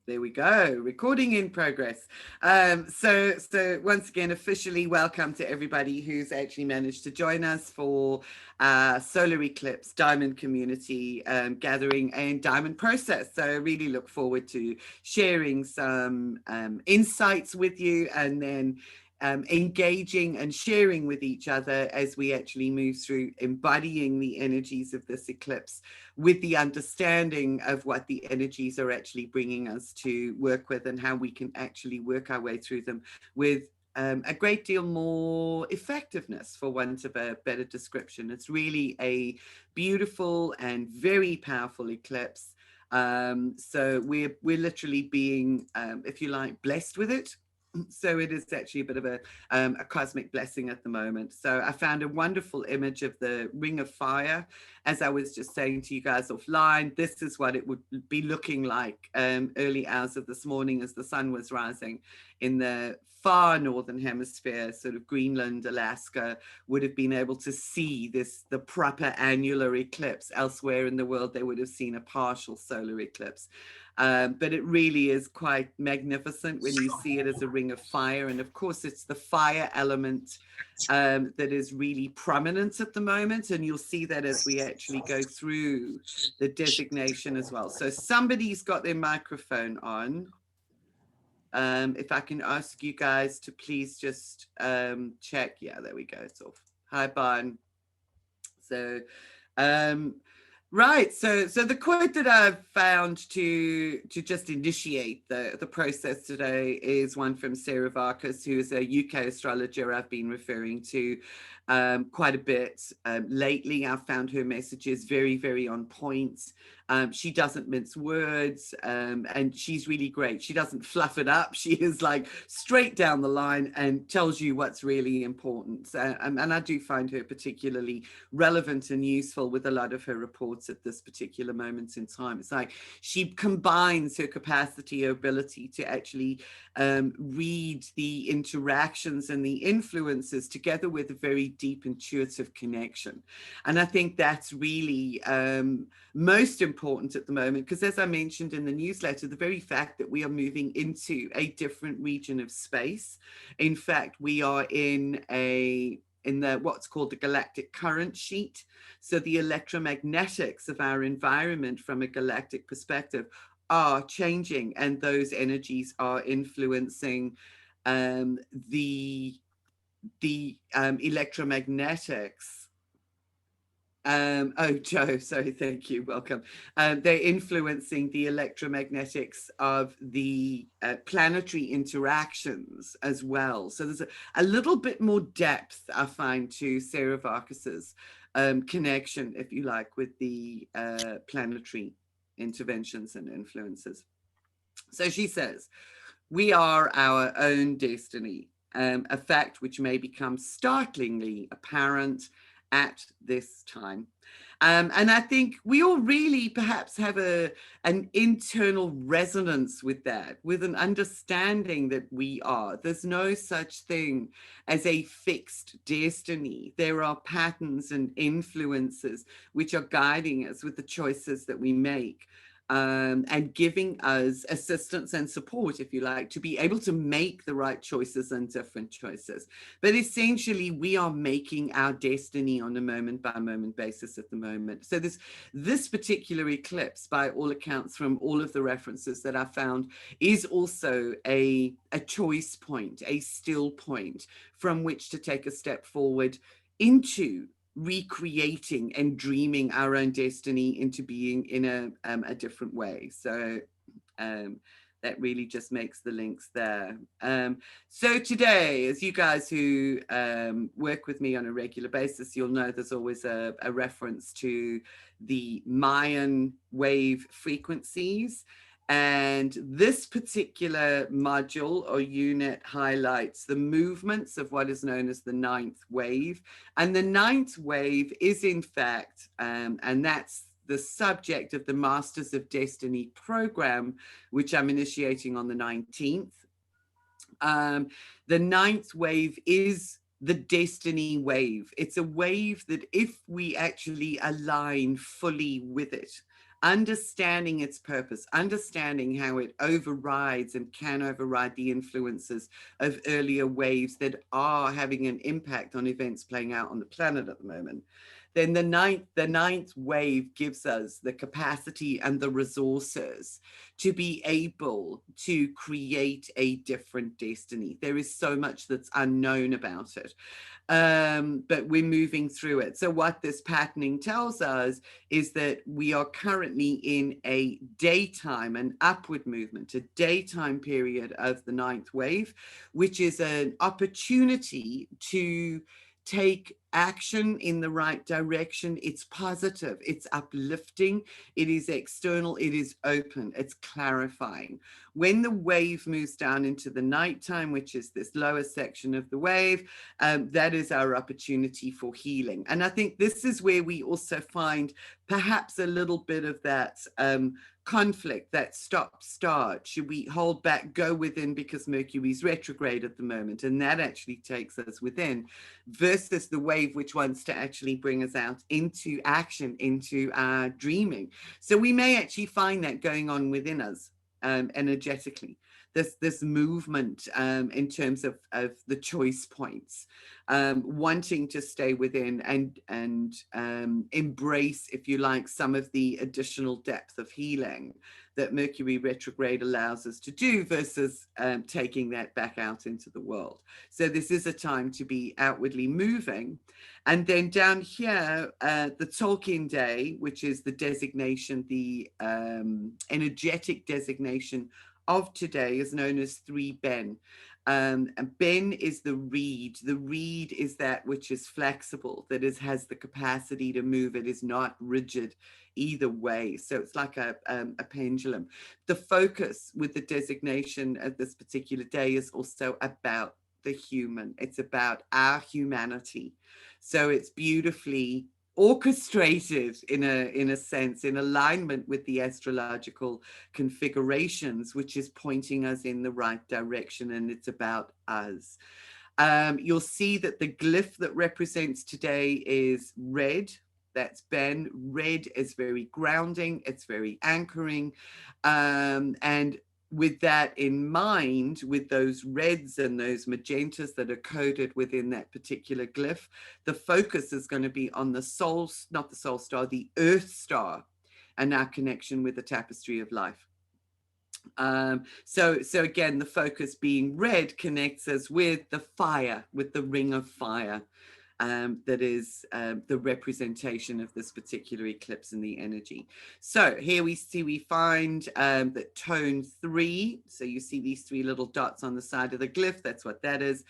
There we go. Recording in progress. So once again, officially welcome to everybody who's actually managed to join us for Solar Eclipse Diamond Community Gathering and Diamond Process. So I really look forward to sharing some insights with you, and then engaging and sharing with each other as we actually move through embodying the energies of this eclipse, with the understanding of what the energies are actually bringing us to work with, and how we can actually work our way through them with a great deal more effectiveness, for want of a better description. It's really a beautiful and very powerful eclipse. So we're literally being, if you like, blessed with it. So it is actually a bit of a cosmic blessing at the moment. So I found a wonderful image of the ring of fire. As I was just saying to you guys offline, this is what it would be looking like early hours of this morning as the sun was rising in the far northern hemisphere. Sort of Greenland, Alaska would have been able to see the proper annular eclipse. Elsewhere in the world, they would have seen a partial solar eclipse. But it really is quite magnificent when you see it as a ring of fire. And of course, it's the fire element that is really prominent at the moment. And you'll see that as we actually go through the designation as well. So somebody's got their microphone on. If I can ask you guys to please just check. Yeah, there we go. It's off. Hi, Bon. So, right. So the quote that I've found to just initiate the process today is one from Sarah Varkas, who is a UK astrologer I've been referring to quite a bit lately. I've found her messages very, very on point. She doesn't mince words, and she's really great. She doesn't fluff it up. She is like straight down the line and tells you what's really important. And I do find her particularly relevant and useful with a lot of her reports at this particular moment in time. It's like she combines her capacity, her ability to actually read the interactions and the influences together with a very deep intuitive connection. And I think that's really most important at the moment, because as I mentioned in the newsletter, the very fact that we are moving into a different region of space. In fact, we are in the what's called the galactic current sheet. So the electromagnetics of our environment from a galactic perspective are changing, and those energies are influencing the electromagnetics. Oh, Joe, sorry, thank you, welcome. They're influencing the electromagnetics of the planetary interactions as well. So there's a little bit more depth, I find, to Sarah Varkas's connection, if you like, with the planetary interventions and influences. So she says, we are our own destiny, a fact which may become startlingly apparent at this time. And I think we all really perhaps have an internal resonance with that, with an understanding that there's no such thing as a fixed destiny. There are patterns and influences which are guiding us with the choices that we make. And giving us assistance and support, if you like, to be able to make the right choices and different choices. But essentially, we are making our destiny on a moment by moment basis at the moment. So this particular eclipse, by all accounts, from all of the references that I found, is also a choice point, a still point from which to take a step forward into recreating and dreaming our own destiny into being in a different way. So that really just makes the links there. So today, as you guys who work with me on a regular basis, you'll know there's always a reference to the Mayan wave frequencies. And this particular module or unit highlights the movements of what is known as the ninth wave. And the ninth wave is, in fact, and that's the subject of the Masters of Destiny program, which I'm initiating on the 19th. The ninth wave is the destiny wave. It's a wave that if we actually align fully with it, understanding its purpose, understanding how it overrides and can override the influences of earlier waves that are having an impact on events playing out on the planet at the moment, then the ninth wave gives us the capacity and the resources to be able to create a different destiny. There is so much that's unknown about it, but we're moving through it. So what this patterning tells us is that we are currently in a daytime, an upward movement, a daytime period of the ninth wave, which is an opportunity to take action in the right direction. It's positive, it's uplifting, it is external, it is open, it's clarifying. When the wave moves down into the nighttime, which is this lower section of the wave, that is our opportunity for healing. And I think this is where we also find perhaps a little bit of that conflict, that stop start. Should we hold back, go within because Mercury's retrograde at the moment, and that actually takes us within, versus the wave which wants to actually bring us out into action, into our dreaming. So we may actually find that going on within us energetically, this movement in terms of the choice points, wanting to stay within and embrace, if you like, some of the additional depth of healing that Mercury retrograde allows us to do, versus taking that back out into the world. So this is a time to be outwardly moving. And then down here, the Tolkien Day, which is the designation, the energetic designation of today, is known as 3 Ben. And Ben is the reed. The reed is that which is flexible, that has the capacity to move. It is not rigid either way. So it's like a pendulum. The focus with the designation of this particular day is also about the human. It's about our humanity. So it's beautifully orchestrated in a sense, in alignment with the astrological configurations, which is pointing us in the right direction, and it's about us. You'll see that the glyph that represents today is red. That's Ben. Red is very grounding, it's very anchoring, and with that in mind, with those reds and those magentas that are coded within that particular glyph, the focus is going to be on the soul, not the soul star, the earth star, and our connection with the tapestry of life. So again, the focus being red connects us with the fire, with the ring of fire. That is the representation of this particular eclipse and the energy. So here we find that tone 3, so you see these 3 little dots on the side of the glyph, that's what that is.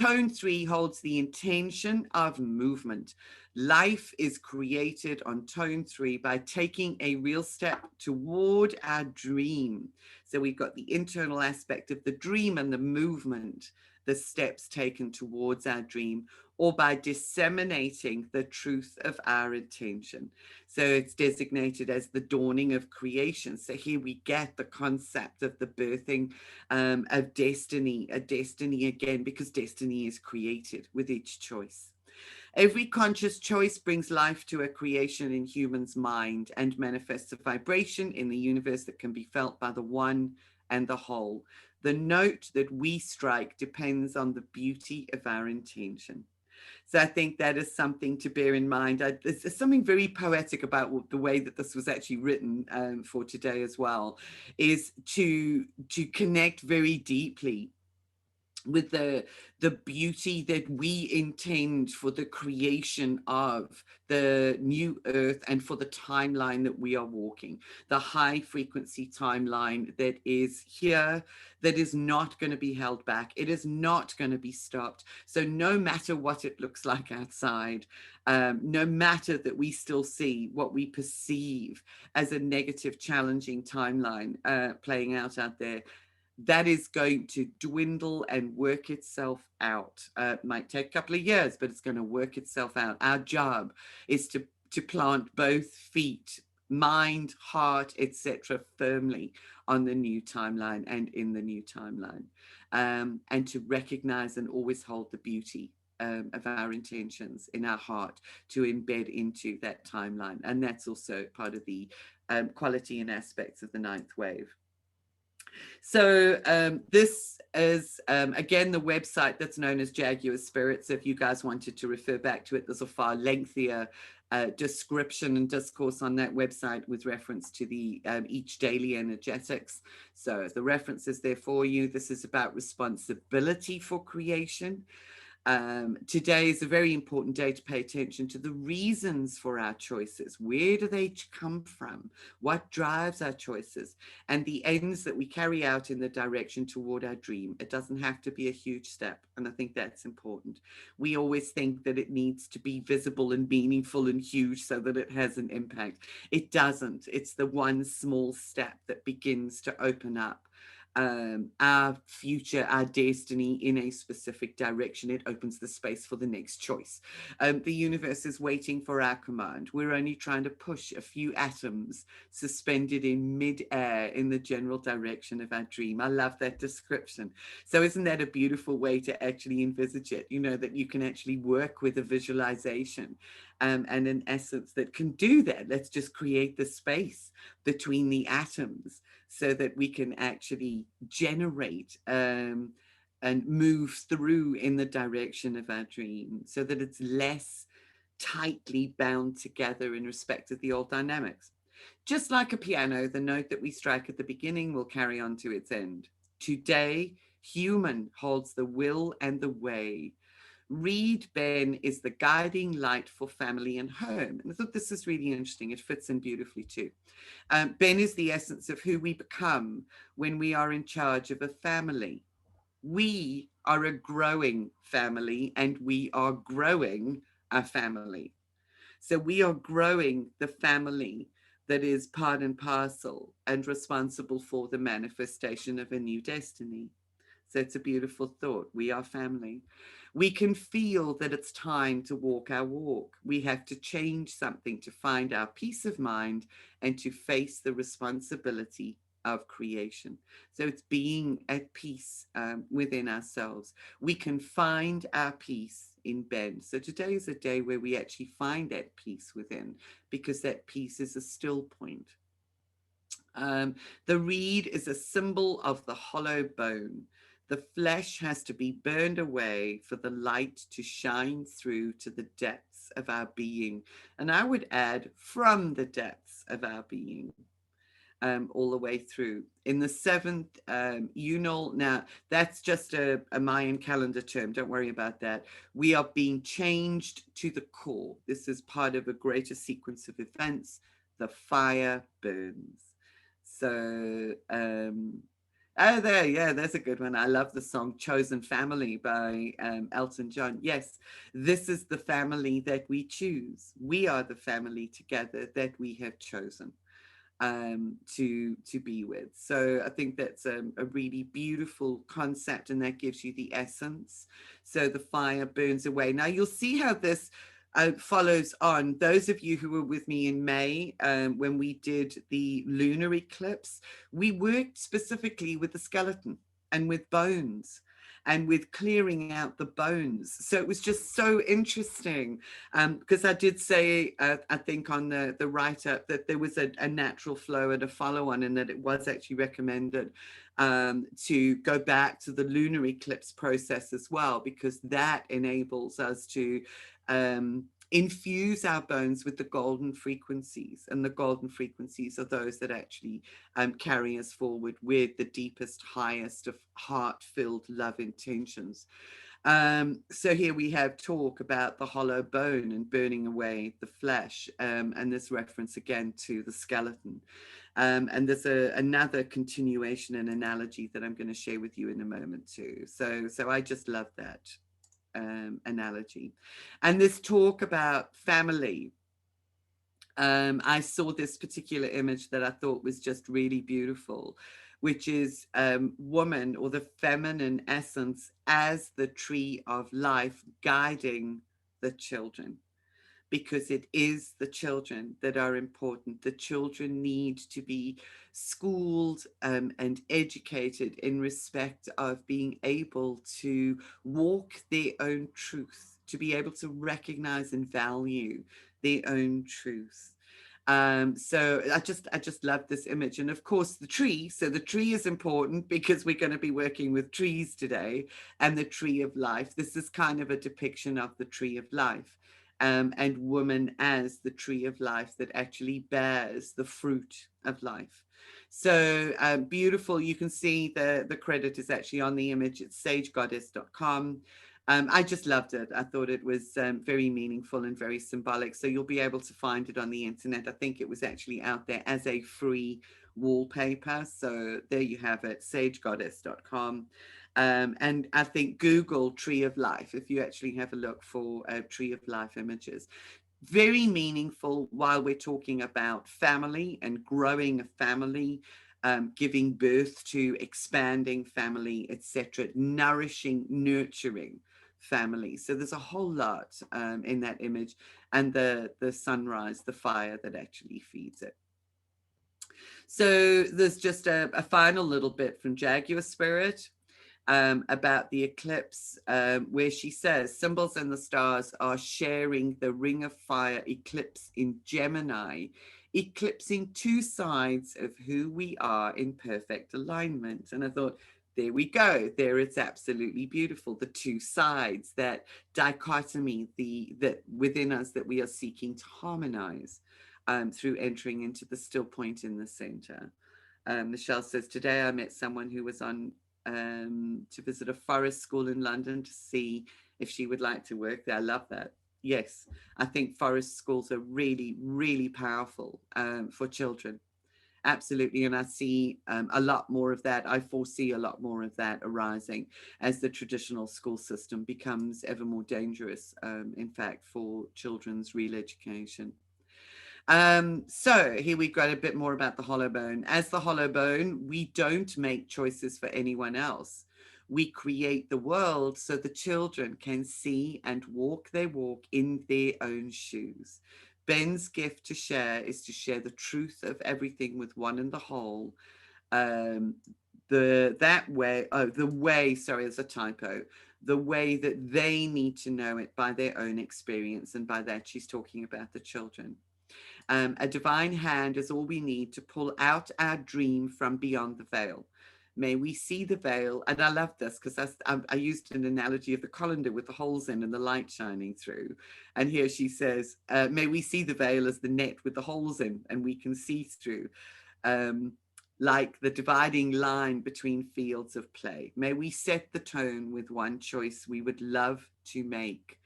Tone 3 holds the intention of movement. Life is created on tone 3 by taking a real step toward our dream. So we've got the internal aspect of the dream and the movement, the steps taken towards our dream, or by disseminating the truth of our intention. So it's designated as the dawning of creation. So here we get the concept of the birthing of destiny, a destiny again, because destiny is created with each choice. Every conscious choice brings life to a creation in human's mind and manifests a vibration in the universe that can be felt by the one and the whole. The note that we strike depends on the beauty of our intention. So I think that is something to bear in mind. There's something very poetic about the way that this was actually written for today as well, is to connect very deeply with the beauty that we intend for the creation of the new earth and for the timeline that we are walking, the high frequency timeline that is here, that is not going to be held back. It is not going to be stopped. So no matter what it looks like outside, no matter that we still see what we perceive as a negative, challenging timeline playing out there, that is going to dwindle and work itself out. It might take a couple of years, but it's going to work itself out. Our job is to plant both feet, mind, heart, etc., firmly on the new timeline and in the new timeline, and to recognize and always hold the beauty of our intentions in our heart, to embed into that timeline. And that's also part of the quality and aspects of the ninth wave. So this is, again, the website that's known as Jaguar Spirit. So if you guys wanted to refer back to it, there's a far lengthier description and discourse on that website with reference to the each daily energetics. So the reference is there for you. This is about responsibility for creation. Today is a very important day to pay attention to the reasons for our choices. Where do they come from? What drives our choices? And the ends that we carry out in the direction toward our dream. It doesn't have to be a huge step. And I think that's important. We always think that it needs to be visible and meaningful and huge so that it has an impact. It doesn't. It's the one small step that begins to open up our future, our destiny in a specific direction. It opens the space for the next choice. The universe is waiting for our command. We're only trying to push a few atoms suspended in mid-air in the general direction of our dream. I love that description. So isn't that a beautiful way to actually envisage it? You know, that you can actually work with a visualization and an essence that can do that. Let's just create the space between the atoms so that we can actually generate and move through in the direction of our dream, so that it's less tightly bound together in respect of the old dynamics. Just like a piano, the note that we strike at the beginning will carry on to its end. Today, human holds the will and the way. Reed Ben is the guiding light for family and home. And I thought this is really interesting. It fits in beautifully too. Ben is the essence of who we become when we are in charge of a family. We are a growing family and we are growing a family. So we are growing the family that is part and parcel and responsible for the manifestation of a new destiny. So it's a beautiful thought. We are family. We can feel that it's time to walk our walk. We have to change something to find our peace of mind and to face the responsibility of creation. So it's being at peace within ourselves. We can find our peace in Ben. So today is a day where we actually find that peace within, because that peace is a still point. The reed is a symbol of the hollow bone. The flesh has to be burned away for the light to shine through to the depths of our being. And I would add, from the depths of our being. All the way through. In the seventh unal, now that's just a Mayan calendar term, don't worry about that. We are being changed to the core. This is part of a greater sequence of events. The fire burns. So, oh, there, yeah, that's a good one. I love the song Chosen Family by Elton John. Yes, this is the family that we choose. We are the family together that we have chosen to be with. So I think that's a really beautiful concept, and that gives you the essence. So the fire burns away. Now you'll see how this follows on. Those of you who were with me in May when we did the lunar eclipse, we worked specifically with the skeleton and with bones and with clearing out the bones. So it was just so interesting because I did say, I think on the write-up, that there was a natural flow and a follow-on, and that it was actually recommended to go back to the lunar eclipse process as well, because that enables us to infuse our bones with the golden frequencies, and the golden frequencies are those that actually carry us forward with the deepest, highest of heart-filled love intentions. So here we have talk about the hollow bone and burning away the flesh, and this reference again to the skeleton. And there's another continuation and analogy that I'm going to share with you in a moment too. So I just love that analogy. And this talk about family. I saw this particular image that I thought was just really beautiful, which is woman, or the feminine essence, as the tree of life guiding the children, because it is the children that are important. The children need to be schooled and educated in respect of being able to walk their own truth, to be able to recognize and value their own truth. So I just love this image. And of course the tree, so the tree is important because we're going to be working with trees today, and the tree of life. This is kind of a depiction of the tree of life, and woman as the tree of life that actually bears the fruit of life. So beautiful. You can see the credit is actually on the image. It's sagegoddess.com. I just loved it. I thought it was very meaningful and very symbolic. So you'll be able to find it on the internet. I think it was actually out there as a free wallpaper. So there you have it, sagegoddess.com. And I think Google Tree of Life, if you actually have a look for Tree of Life images. Very meaningful while we're talking about family and growing a family, giving birth to expanding family, etc., nourishing, nurturing family. So there's a whole lot in that image, and the sunrise, the fire that actually feeds it. So there's just a final little bit from Jaguar Spirit about the eclipse, where she says symbols and the stars are sharing the ring of fire eclipse in Gemini, eclipsing two sides of who we are in perfect alignment. And I thought, there we go. There it's absolutely beautiful. The two sides, that dichotomy, that within us that we are seeking to harmonize through entering into the still point in the center. Michelle says, today I met someone who was on to visit a forest school in London to see if she would like to work there. I love that. Yes, I think forest schools are really, really powerful for children. Absolutely. And I see a lot more of that. I foresee a lot more of that arising as the traditional school system becomes ever more dangerous, in fact, for children's real education. So here we've got a bit more about the hollow bone. As the hollow bone, we don't make choices for anyone else. We create the world so the children can see and walk their walk in their own shoes. Ben's gift to share is to share the truth of everything with one and the whole. The way, sorry, there's a typo. The way that they need to know it by their own experience, and by that she's talking about the children. A divine hand is all we need to pull out our dream from beyond the veil. May we see the veil. And I love this because I used an analogy of the colander with the holes in and the light shining through. And here she says, may we see the veil as the net with the holes in, and we can see through. Like the dividing line between fields of play. May we set the tone with one choice we would love to make,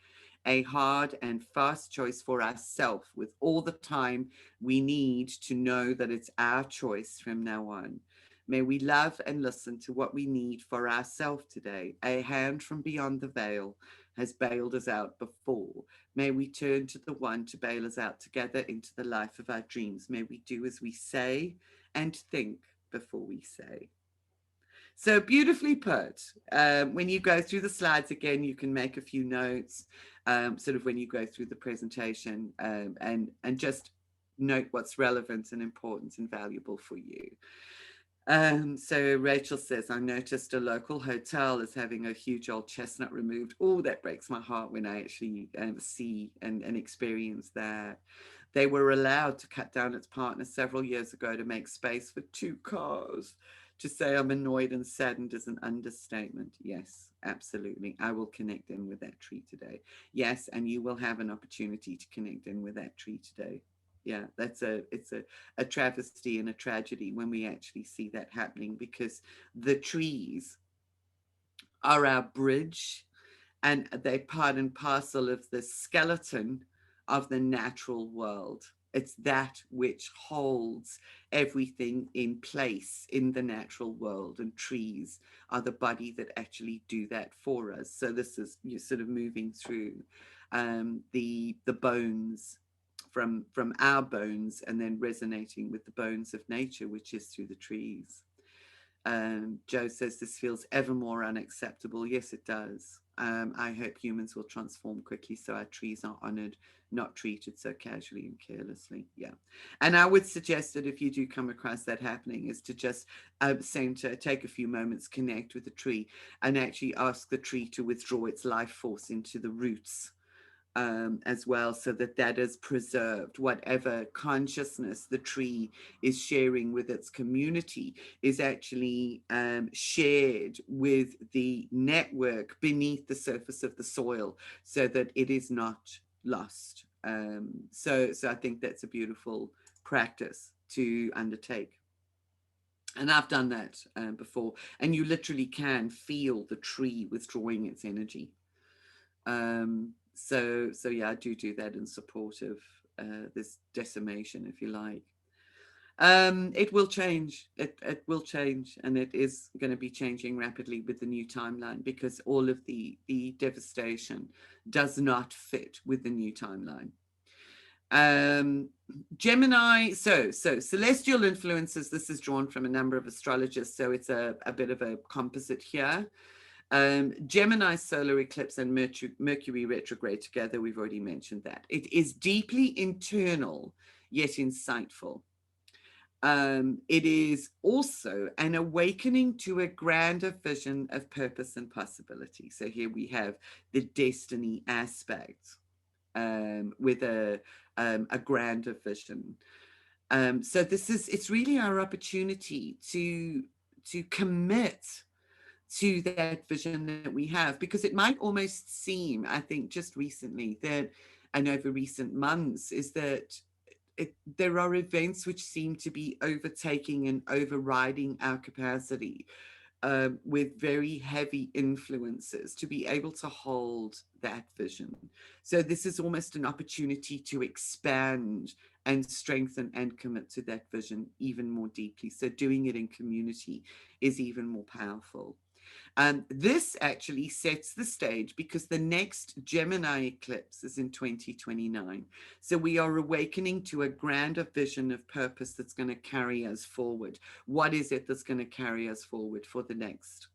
a hard and fast choice for ourselves, with all the time we need to know that it's our choice from now on. May we love and listen to what we need for ourselves today. A hand from beyond the veil has bailed us out before. May we turn to the one to bail us out together into the life of our dreams. May we do as we say and think before we say. So beautifully put. When you go through the slides again, you can make a few notes, sort of when you go through the presentation, and just note what's relevant and important and valuable for you. So Rachel says, I noticed a local hotel is having a huge old chestnut removed. Oh, that breaks my heart when I actually see and experience that. They were allowed to cut down its partner several years ago to make space for two cars. To say I'm annoyed and saddened is an understatement. Yes, absolutely. I will connect in with that tree today. Yes, and you will have an opportunity to connect in with that tree today. Yeah, it's a travesty and a tragedy when we actually see that happening, because the trees are our bridge, and they're part and parcel of the skeleton of the natural world. It's that which holds everything in place in the natural world, and trees are the body that actually do that for us. So this is, you're sort of moving through the bones, from our bones, and then resonating with the bones of nature, which is through the trees. Joe says this feels ever more unacceptable. Yes, it does. I hope humans will transform quickly so our trees are honored, not treated so casually and carelessly. Yeah. And I would suggest that if you do come across that happening, is to just center, take a few moments, connect with the tree, and actually ask the tree to withdraw its life force into the roots as well, so that that is preserved. Whatever consciousness the tree is sharing with its community is actually shared with the network beneath the surface of the soil, so that it is not lost. So I think that's a beautiful practice to undertake. And I've done that before, and you literally can feel the tree withdrawing its energy. So yeah, I do that in support of this decimation, if you like. It will change. It will change, and it is going to be changing rapidly with the new timeline, because all of the devastation does not fit with the new timeline. Gemini, so celestial influences. This is drawn from a number of astrologers, so it's a bit of a composite here. Gemini solar eclipse and Mercury retrograde together, we've already mentioned that. It is deeply internal, yet insightful. It is also an awakening to a grander vision of purpose and possibility. So here we have the destiny aspect with a grander vision. So it's really our opportunity to commit to that vision that we have, because it might almost seem, I think just recently that, and over recent months, is that there are events which seem to be overtaking and overriding our capacity, with very heavy influences to be able to hold that vision. So this is almost an opportunity to expand and strengthen and commit to that vision even more deeply. So doing it in community is even more powerful. This actually sets the stage, because the next Gemini eclipse is in 2029. So we are awakening to a grander vision of purpose that's going to carry us forward. What is it that's going to carry us forward for the next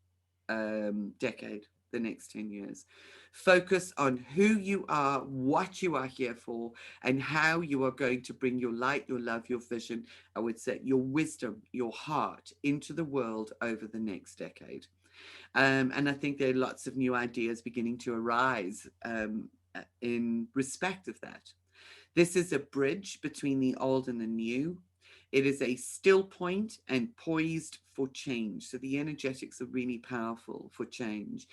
decade, the next 10 years? Focus on who you are, what you are here for, and how you are going to bring your light, your love, your vision, I would say your wisdom, your heart into the world over the next decade. And I think there are lots of new ideas beginning to arise in respect of that. This is a bridge between the old and the new. It is a still point and poised for change. So the energetics are really powerful for change.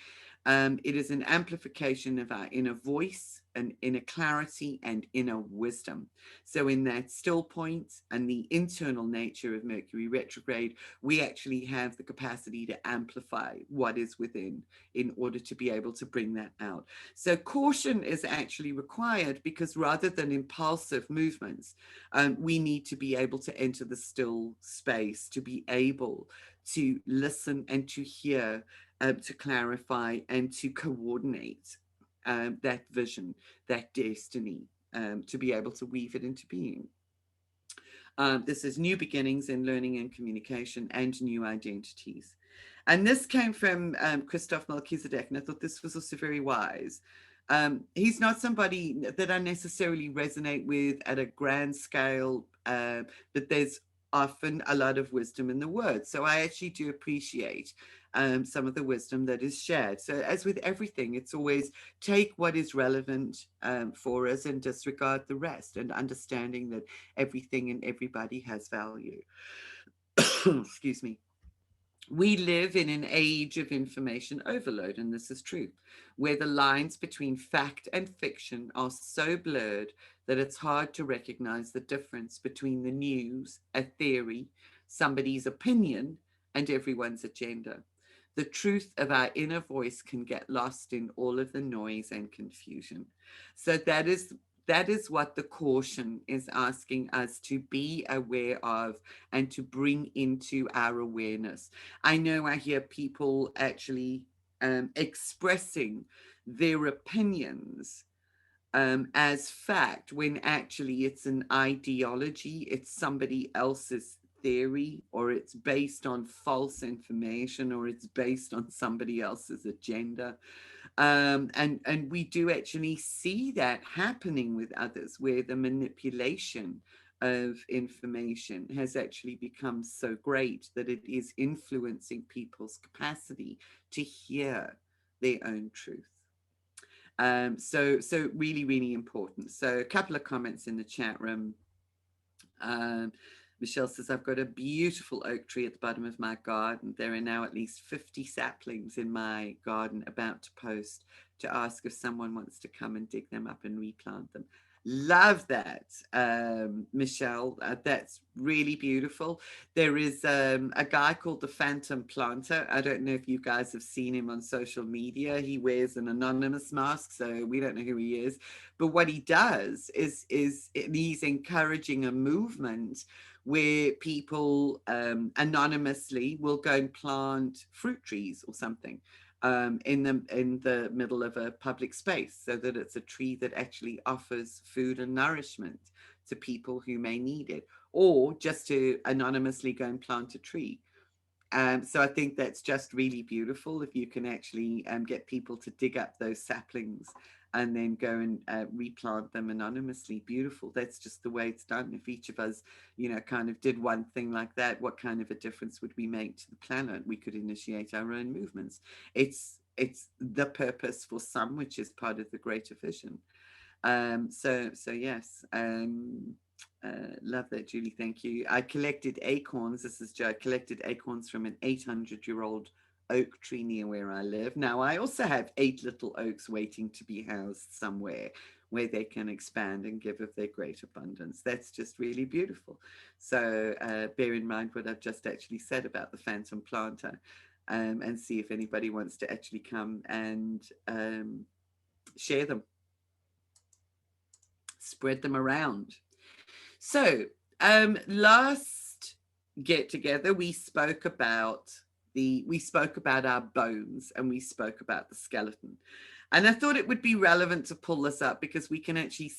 It is an amplification of our inner voice and inner clarity and inner wisdom. So in that still point and the internal nature of Mercury retrograde, we actually have the capacity to amplify what is within in order to be able to bring that out. So caution is actually required, because rather than impulsive movements, we need to be able to enter the still space, to be able to listen and to hear, to clarify and to coordinate that vision, that destiny, to be able to weave it into being. This is new beginnings in learning and communication and new identities. And this came from Christoph Melchizedek, and I thought this was also very wise. He's not somebody that I necessarily resonate with at a grand scale, but there's often a lot of wisdom in the words. So I actually do appreciate some of the wisdom that is shared. So as with everything, it's always take what is relevant for us and disregard the rest, and understanding that everything and everybody has value. Excuse me. We live in an age of information overload, and this is true, where the lines between fact and fiction are so blurred that it's hard to recognize the difference between the news, a theory, somebody's opinion, and everyone's agenda. The truth of our inner voice can get lost in all of the noise and confusion. So that is what the caution is asking us to be aware of and to bring into our awareness. I know I hear people actually expressing their opinions as fact, when actually it's an ideology, it's somebody else's theory, or it's based on false information, or it's based on somebody else's agenda. And we do actually see that happening with others, where the manipulation of information has actually become so great that it is influencing people's capacity to hear their own truth. So really, really important. So a couple of comments in the chat room. Um, Michelle says, I've got a beautiful oak tree at the bottom of my garden. There are now at least 50 saplings in my garden about to post to ask if someone wants to come and dig them up and replant them. Love that, Michelle. That's really beautiful. There is a guy called the Phantom Planter. I don't know if you guys have seen him on social media. He wears an anonymous mask, so we don't know who he is. But what he does is he's encouraging a movement where people anonymously will go and plant fruit trees or something in the middle of a public space, so that it's a tree that actually offers food and nourishment to people who may need it, or just to anonymously go and plant a tree. So I think that's just really beautiful if you can actually get people to dig up those saplings and then go and replant them anonymously. Beautiful. That's just the way it's done. If each of us, kind of did one thing like that, what kind of a difference would we make to the planet? We could initiate our own movements. It's the purpose for some, which is part of the greater vision. So yes. Love that, Julie. Thank you. I collected acorns. This is Joe. I collected acorns from an 800-year-old oak tree near where I live. Now, I also have 8 little oaks waiting to be housed somewhere where they can expand and give of their great abundance. That's just really beautiful. So bear in mind what I've just actually said about the phantom planter, and see if anybody wants to actually come and share them, spread them around. So last get together, we spoke about our bones, and we spoke about the skeleton. And I thought it would be relevant to pull this up because we can actually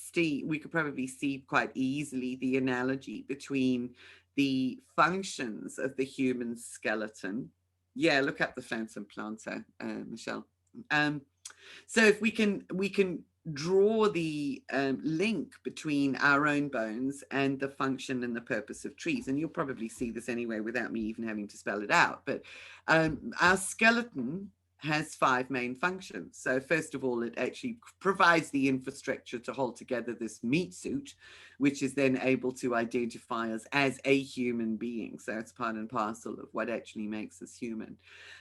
we could probably see quite easily the analogy between the functions of the human skeleton. Yeah, look up the phantom planter, Michelle. So if we can draw the link between our own bones and the function and the purpose of trees, and you'll probably see this anyway without me even having to spell it out, but our skeleton has 5 main functions. So first of all, it actually provides the infrastructure to hold together this meat suit, which is then able to identify us as a human being. So it's part and parcel of what actually makes us human.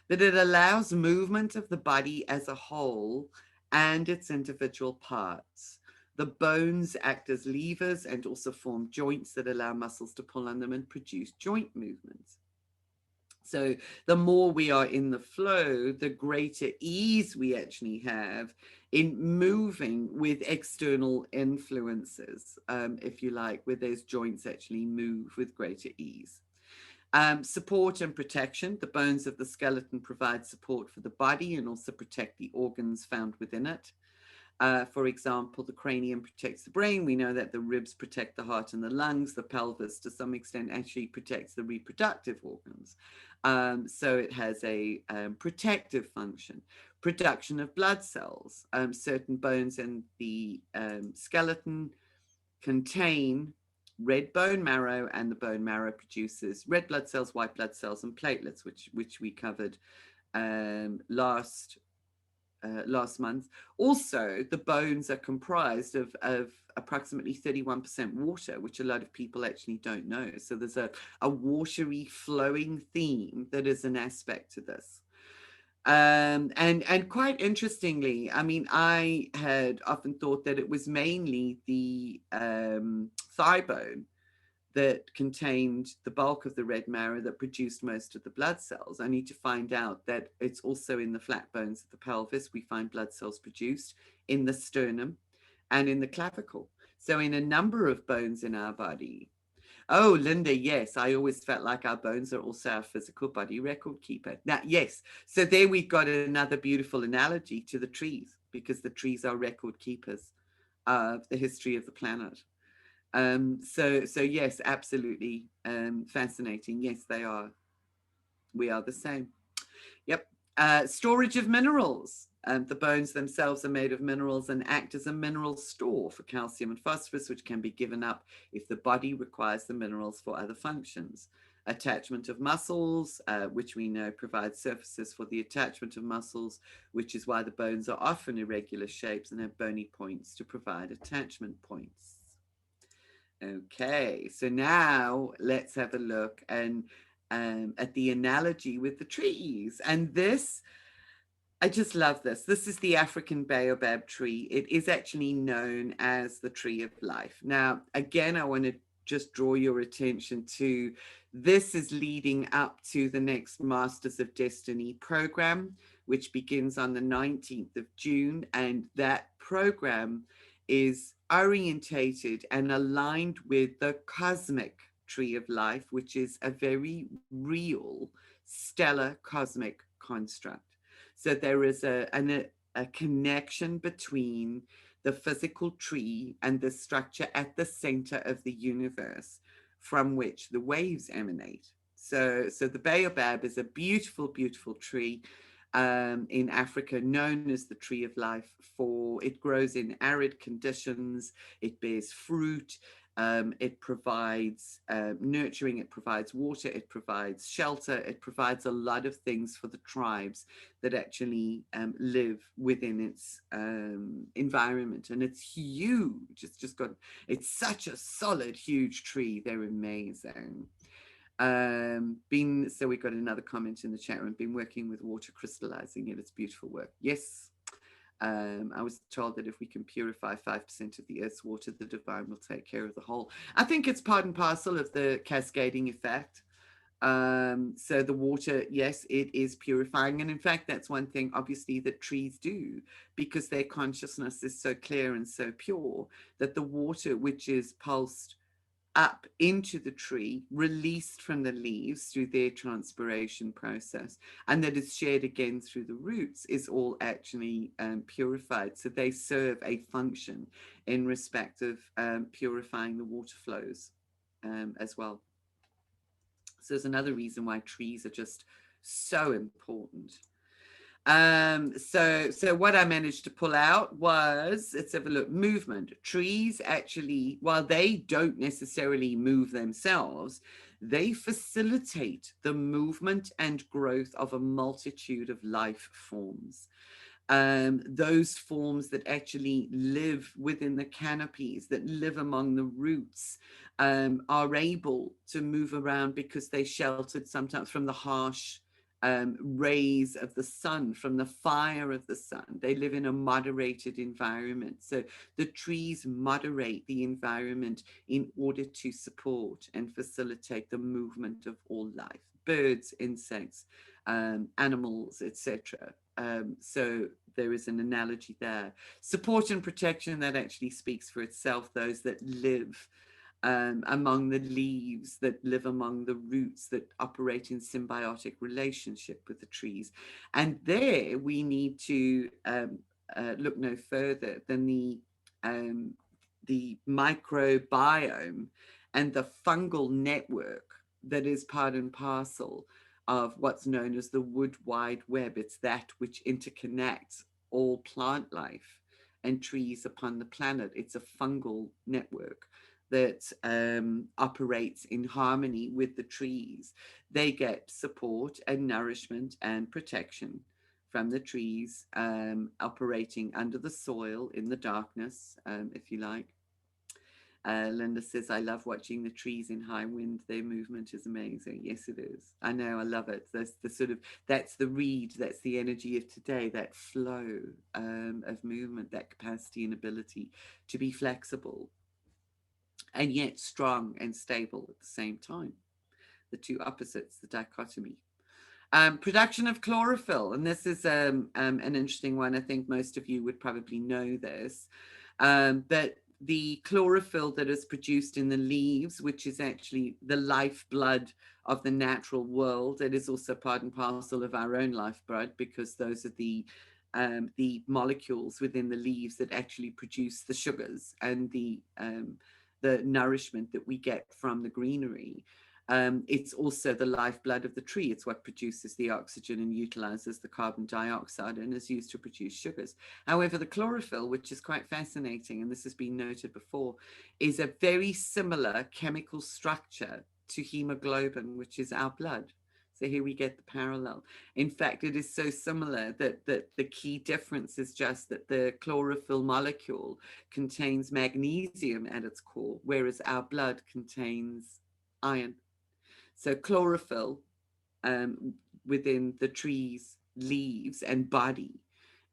But it allows movement of the body as a whole and its individual parts. The bones act as levers and also form joints that allow muscles to pull on them and produce joint movements. So the more we are in the flow, the greater ease we actually have in moving with external influences, if you like, where those joints actually move with greater ease. Support and protection. The bones of the skeleton provide support for the body and also protect the organs found within it. For example, the cranium protects the brain. We know that the ribs protect the heart and the lungs. The pelvis, to some extent, actually protects the reproductive organs. So it has a protective function. Production of blood cells. Certain bones in the skeleton contain red bone marrow, and the bone marrow produces red blood cells, white blood cells, and platelets, which we covered last month. Also, the bones are comprised of approximately 31% water, which a lot of people actually don't know. So there's a watery flowing theme that is an aspect to this. And quite interestingly, I mean, I had often thought that it was mainly the thigh bone that contained the bulk of the red marrow that produced most of the blood cells. I need to find out that it's also in the flat bones of the pelvis. We find blood cells produced in the sternum and in the clavicle. So in a number of bones in our body. Oh, Linda, yes. I always felt like our bones are also our physical body record keeper. Now, yes. So there we've got another beautiful analogy to the trees, because the trees are record keepers of the history of the planet. So yes, absolutely fascinating. Yes, they are. We are the same. Yep. Storage of minerals. The bones themselves are made of minerals and act as a mineral store for calcium and phosphorus, which can be given up if the body requires the minerals for other functions. attachment of muscles, which we know provides surfaces for the attachment of muscles, which is why the bones are often irregular shapes and have bony points to provide attachment points. Okay, so now let's have a look and at the analogy with the trees. And this, I just love this. This is the African baobab tree. It is actually known as the tree of life. Now, again, I want to just draw your attention to this is leading up to the next Masters of Destiny program, which begins on the 19th of June. And that program is orientated and aligned with the cosmic tree of life, which is a very real stellar cosmic construct. So there is a connection between the physical tree and the structure at the center of the universe from which the waves emanate. So the baobab is a beautiful, beautiful tree in Africa, known as the tree of life, for it grows in arid conditions, it bears fruit, it provides nurturing, it provides water, it provides shelter, it provides a lot of things for the tribes that actually live within its environment. And it's huge. It's such a solid, huge tree. They're amazing. So we got another comment in the chat room, been working with water crystallizing it. It's beautiful work. Yes. I was told that if we can purify 5% of the earth's water, the divine will take care of the whole. I think it's part and parcel of the cascading effect. So the water, yes, it is purifying. And in fact, that's one thing, obviously, that trees do, because their consciousness is so clear and so pure that the water, which is pulsed up into the tree, released from the leaves through their transpiration process, and that is shared again through the roots, is all actually purified. So they serve a function in respect of purifying the water flows as well. So there's another reason why trees are just so important. So what I managed to pull out was, let's have a look, movement. Trees actually, while they don't necessarily move themselves, they facilitate the movement and growth of a multitude of life forms. Those forms that actually live within the canopies, that live among the roots, are able to move around because they sheltered sometimes from the harsh rays of the sun, from the fire of the sun. They live in a moderated environment. So the trees moderate the environment in order to support and facilitate the movement of all life, birds, insects, animals, etc. So there is an analogy there. Support and protection, that actually speaks for itself. Those that live among the leaves, that live among the roots, that operate in symbiotic relationship with the trees. And there we need to look no further than the microbiome and the fungal network that is part and parcel of what's known as the wood wide web. It's that which interconnects all plant life and trees upon the planet. It's a fungal network that operates in harmony with the trees. They get support and nourishment and protection from the trees, operating under the soil in the darkness, if you like. Linda says, I love watching the trees in high wind. Their movement is amazing. Yes, it is. I know, I love it. That's the sort of, that's the read, that's the energy of today, that flow of movement, that capacity and ability to be flexible and yet strong and stable at the same time. The two opposites, the dichotomy. Production of chlorophyll, and this is an interesting one. I think most of you would probably know this, but the chlorophyll that is produced in the leaves, which is actually the lifeblood of the natural world, it is also part and parcel of our own lifeblood, because those are the molecules within the leaves that actually produce the sugars and the nourishment that we get from the greenery. It's also the lifeblood of the tree. It's what produces the oxygen and utilizes the carbon dioxide and is used to produce sugars. However, the chlorophyll, which is quite fascinating, and this has been noted before, is a very similar chemical structure to hemoglobin, which is our blood. So here we get the parallel. In fact, it is so similar that the key difference is just that the chlorophyll molecule contains magnesium at its core, whereas our blood contains iron. So chlorophyll within the tree's leaves and body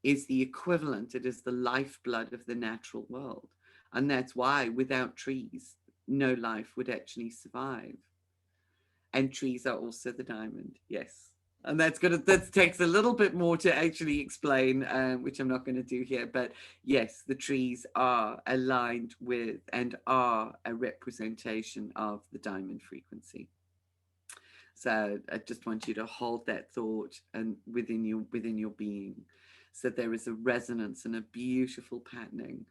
is the equivalent, it is the lifeblood of the natural world. And that's why without trees, no life would actually survive. And trees are also the diamond, yes. And that takes a little bit more to actually explain, which I'm not going to do here. But yes, the trees are aligned with and are a representation of the diamond frequency. So I just want you to hold that thought and within your being. So there is a resonance and a beautiful patterning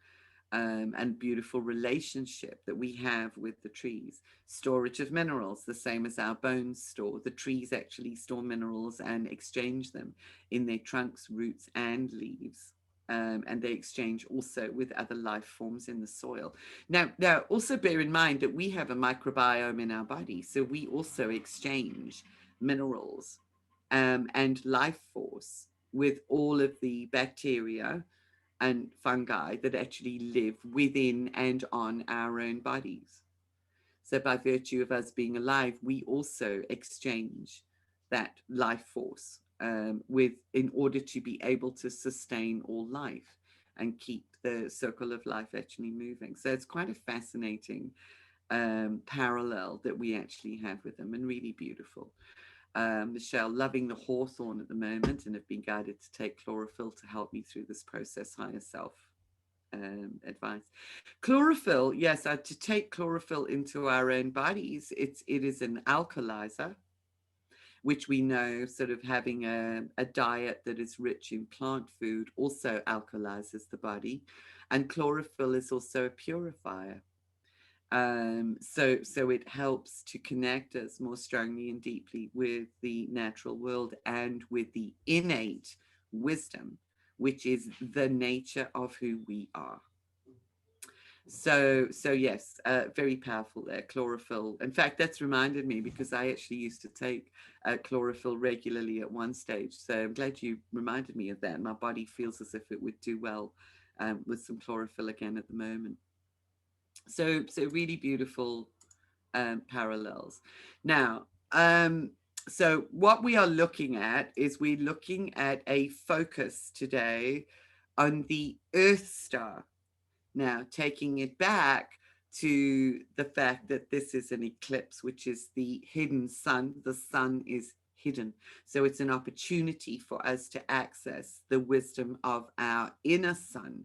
and beautiful relationship that we have with the trees. Storage of minerals, the same as our bones store. The trees actually store minerals and exchange them in their trunks, roots, and leaves. And they exchange also with other life forms in the soil. Now, also bear in mind that we have a microbiome in our body, so we also exchange minerals and life force with all of the bacteria and fungi that actually live within and on our own bodies. So by virtue of us being alive, we also exchange that life force in order to be able to sustain all life and keep the circle of life actually moving. So it's quite a fascinating parallel that we actually have with them, and really beautiful. Michelle, loving the hawthorn at the moment, and have been guided to take chlorophyll to help me through this process. Higher self advice. Chlorophyll, yes, to take chlorophyll into our own bodies, it is an alkalizer, which we know sort of having a diet that is rich in plant food also alkalizes the body. And chlorophyll is also a purifier. So it helps to connect us more strongly and deeply with the natural world and with the innate wisdom, which is the nature of who we are. So yes, very powerful there, chlorophyll. In fact, that's reminded me, because I actually used to take chlorophyll regularly at one stage. So I'm glad you reminded me of that. My body feels as if it would do well with some chlorophyll again at the moment. So really beautiful parallels. Now, so what we are looking at is we're looking at a focus today on the Earth star. Now, taking it back to the fact that this is an eclipse, which is the hidden sun. The sun is hidden. So it's an opportunity for us to access the wisdom of our inner sun,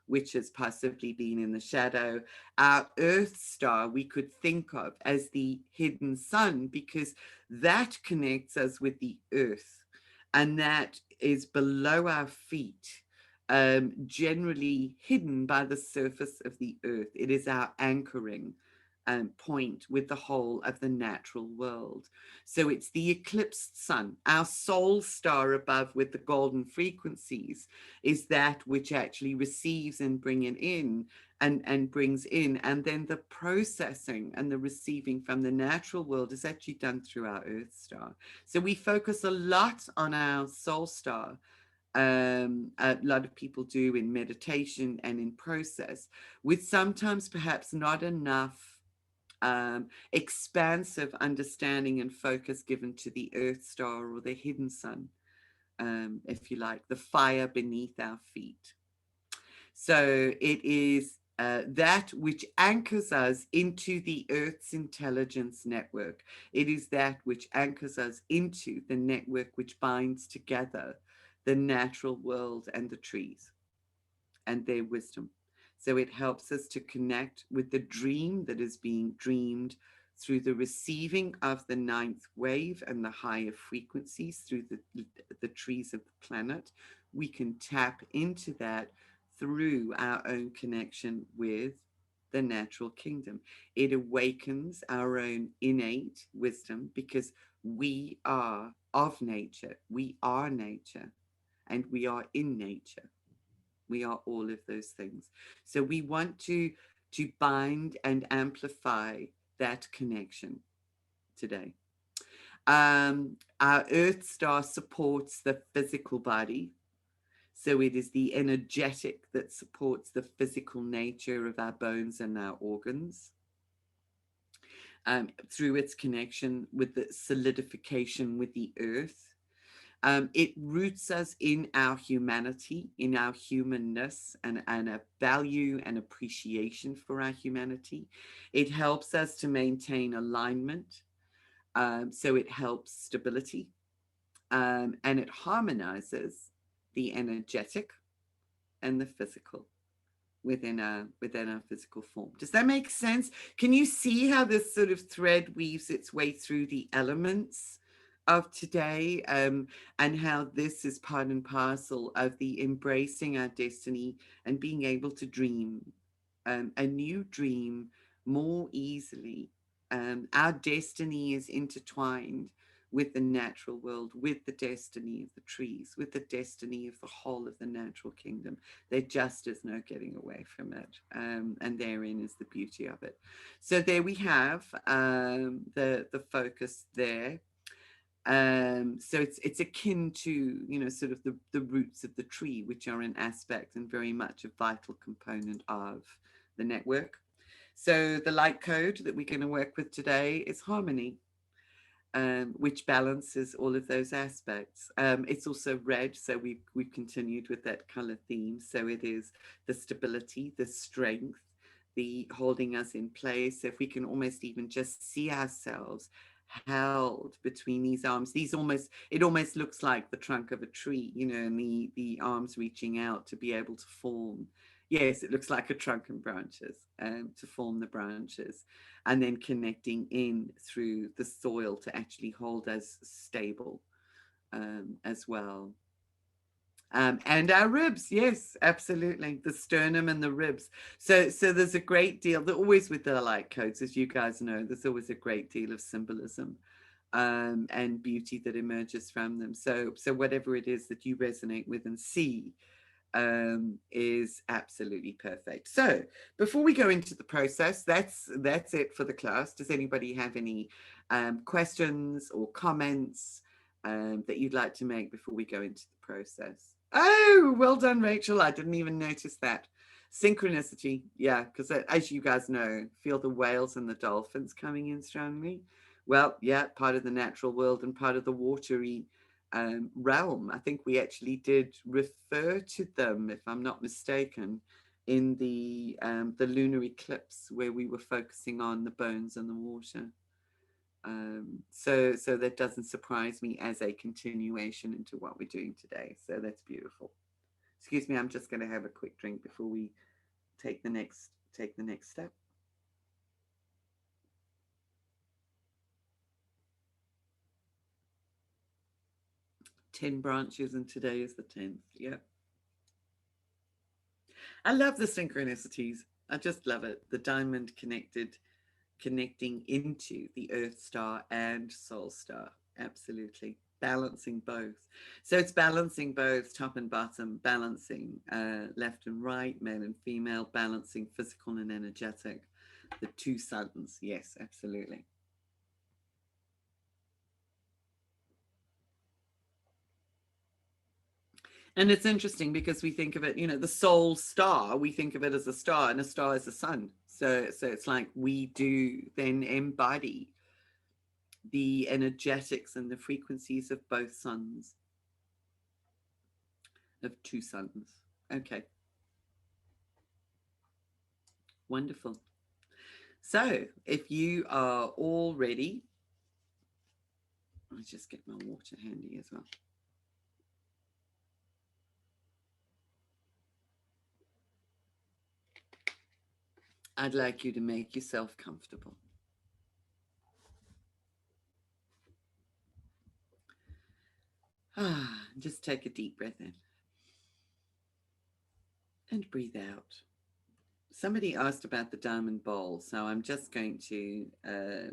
which has possibly been in the shadow. Our Earth star we could think of as the hidden sun, because that connects us with the earth, and that is below our feet, generally hidden by the surface of the earth. It is our anchoring point with the whole of the natural world. So it's the eclipsed sun, our soul star above with the golden frequencies, is that which actually receives and brings in, and then the processing and the receiving from the natural world is actually done through our earth star. So we focus a lot on our soul star. A lot of people do in meditation and in process, with sometimes perhaps not enough expansive understanding and focus given to the earth star, or the hidden sun, if you like, the fire beneath our feet. So it is that which anchors us into the Earth's intelligence network. It is that which anchors us into the network which binds together the natural world and the trees and their wisdom. So it helps us to connect with the dream that is being dreamed through the receiving of the ninth wave and the higher frequencies through the trees of the planet. We can tap into that through our own connection with the natural kingdom. It awakens our own innate wisdom, because we are of nature, we are nature, and we are in nature. We are all of those things. So we want to bind and amplify that connection. today. Our Earth star supports the physical body. So it is the energetic that supports the physical nature of our bones and our organs. Through its connection with the solidification with the earth. It roots us in our humanity, in our humanness, and a value and appreciation for our humanity. It helps us to maintain alignment. So it helps stability, and it harmonizes the energetic and the physical within our physical form. Does that make sense? Can you see how this sort of thread weaves its way through the elements of today, and how this is part and parcel of the embracing our destiny and being able to dream a new dream more easily. Our destiny is intertwined with the natural world, with the destiny of the trees, with the destiny of the whole of the natural kingdom. There just is no getting away from it. And therein is the beauty of it. So there we have the focus there. So it's akin to, you know, sort of the roots of the tree, which are an aspect and very much a vital component of the network. So the light code that we're going to work with today is harmony, which balances all of those aspects. It's also red, so we've continued with that color theme. So it is the stability, the strength, the holding us in place. If we can almost even just see ourselves held between these arms, it almost looks like the trunk of a tree, you know, and the arms reaching out to be able to form. Yes, it looks like a trunk and branches, to form the branches, and then connecting in through the soil to actually hold us stable, as well. And our ribs, yes, absolutely, the sternum and the ribs. So there's a great deal, always with the light codes, as you guys know, there's always a great deal of symbolism, and beauty that emerges from them. So whatever it is that you resonate with and see, is absolutely perfect. So before we go into the process, that's it for the class. Does anybody have any questions or comments that you'd like to make before we go into the process? Oh, well done, Rachel. I didn't even notice that. Synchronicity, yeah, because as you guys know, feel the whales and the dolphins coming in strongly. Well, yeah, part of the natural world and part of the watery realm. I think we actually did refer to them, if I'm not mistaken, in the lunar eclipse, where we were focusing on the bones and the water. So that doesn't surprise me as a continuation into what we're doing today. So that's beautiful. Excuse me, I'm just going to have a quick drink before we take the next step. Ten branches, and today is the 10th. Yeah. I love the synchronicities. I just love it. The diamond connecting into the Earth star and Soul star. Absolutely. Balancing both. So it's balancing both top and bottom, balancing left and right, male and female, balancing physical and energetic. The two suns. Yes, absolutely. And it's interesting because we think of it, you know, the soul star, we think of it as a star, and a star is a sun. So it's like we do then embody the energetics and the frequencies of both suns, of two suns. Okay. Wonderful. So if you are all ready, I'll just get my water handy as well. I'd like you to make yourself comfortable. Just take a deep breath in and breathe out. Somebody asked about the diamond bowl, so I'm just going to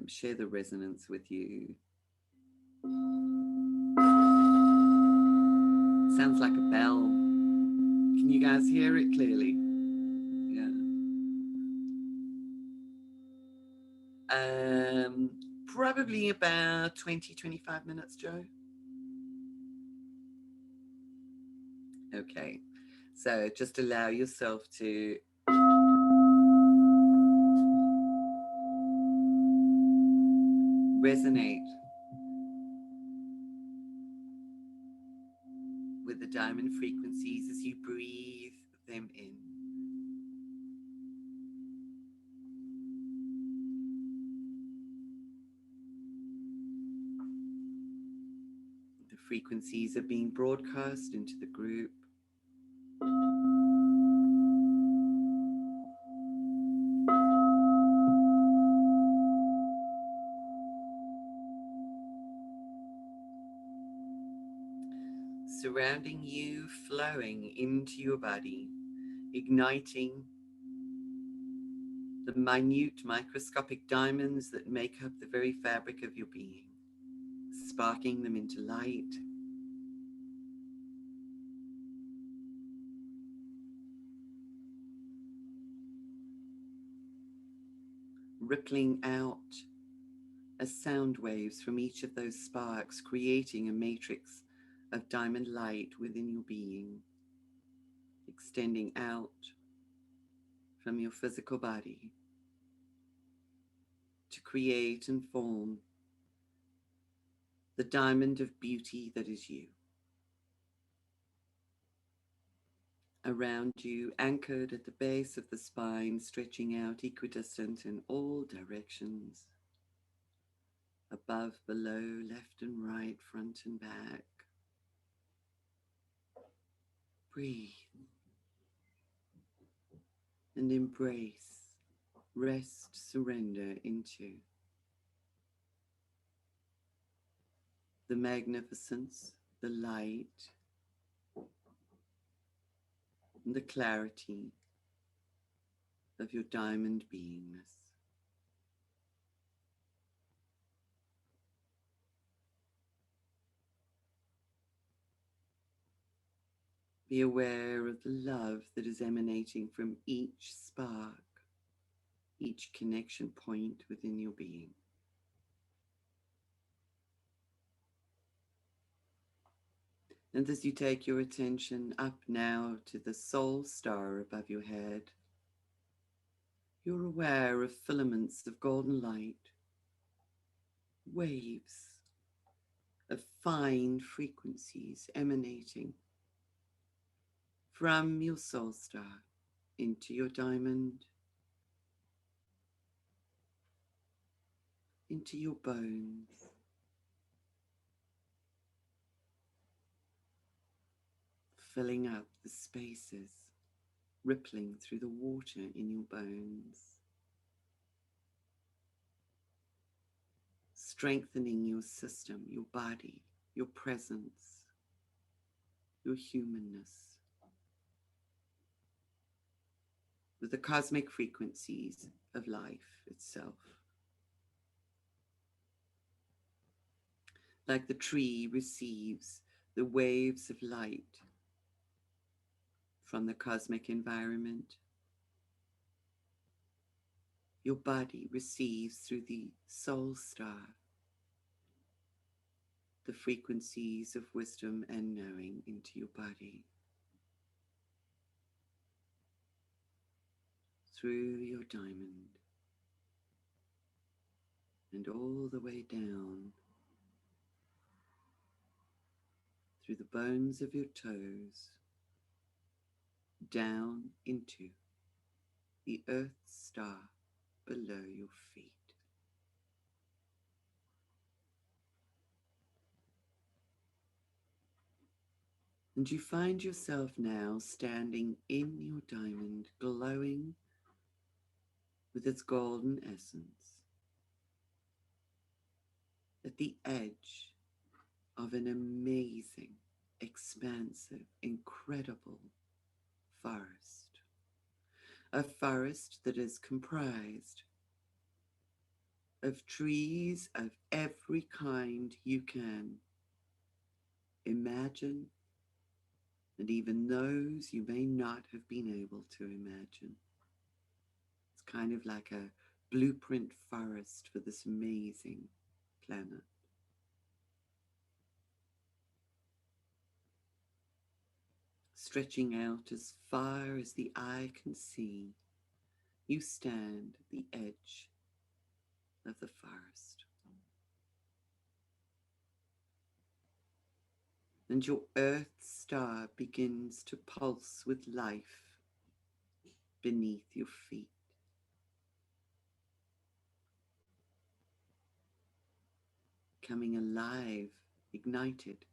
share the resonance with you. Sounds like a bell. Can you guys hear it clearly? Yeah. probably about 20, 25 minutes, Joe. Okay, so just allow yourself to resonate with the diamond frequencies as you breathe them in. The frequencies are being broadcast into the group. Surrounding you, flowing into your body, igniting the minute microscopic diamonds that make up the very fabric of your being, sparking them into light. Rippling out as sound waves from each of those sparks, creating a matrix of diamond light within your being, extending out from your physical body to create and form the diamond of beauty that is you. Around you, anchored at the base of the spine, stretching out equidistant in all directions, above, below, left and right, front and back. Breathe and embrace, rest, surrender into the magnificence, the light, and the clarity of your diamond beingness. Be aware of the love that is emanating from each spark, each connection point within your being. And as you take your attention up now to the soul star above your head, you're aware of filaments of golden light, waves of fine frequencies emanating from your soul star into your diamond, into your bones, filling up the spaces, rippling through the water in your bones, strengthening your system, your body, your presence, your humanness, with the cosmic frequencies of life itself. Like the tree receives the waves of light from the cosmic environment, your body receives through the soul star the frequencies of wisdom and knowing into your body, through your diamond, and all the way down through the bones of your toes, down into the earth star below your feet. And you find yourself now standing in your diamond, glowing with its golden essence, at the edge of an amazing, expansive, incredible forest. A forest that is comprised of trees of every kind you can imagine, and even those you may not have been able to imagine. It's kind of like a blueprint forest for this amazing planet. Stretching out as far as the eye can see, you stand at the edge of the forest. And your earth star begins to pulse with life beneath your feet. Coming alive, ignited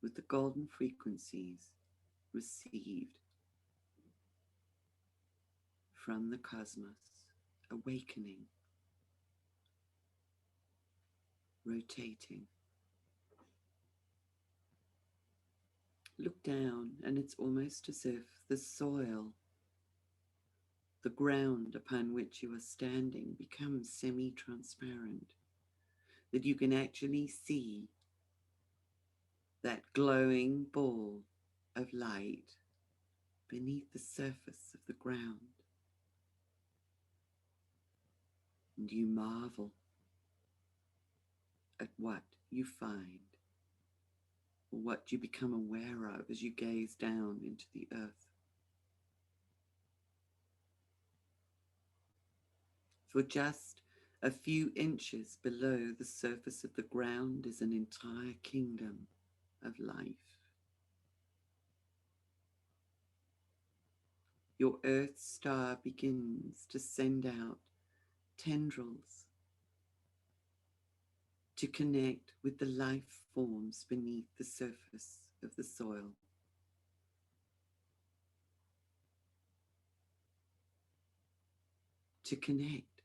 with the golden frequencies received from the cosmos, awakening, rotating. Look down, and it's almost as if the soil, the ground upon which you are standing, becomes semi-transparent, that you can actually see that glowing ball of light beneath the surface of the ground. And you marvel at what you find, or what you become aware of as you gaze down into the earth. For just a few inches below the surface of the ground is an entire kingdom of life. Your earth star begins to send out tendrils to connect with the life forms beneath the surface of the soil. To connect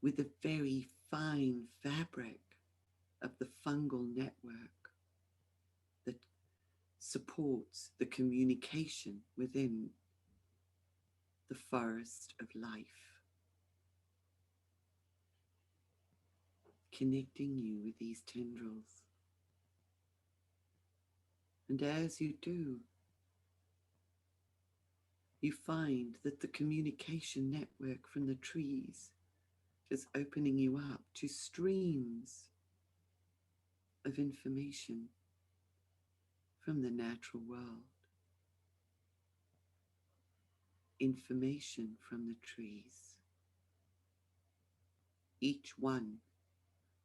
with the very fine fabric of the fungal network that supports the communication within the forest of life, connecting you with these tendrils. And as you do, you find that the communication network from the trees is opening you up to streams of information from the natural world, information from the trees, each one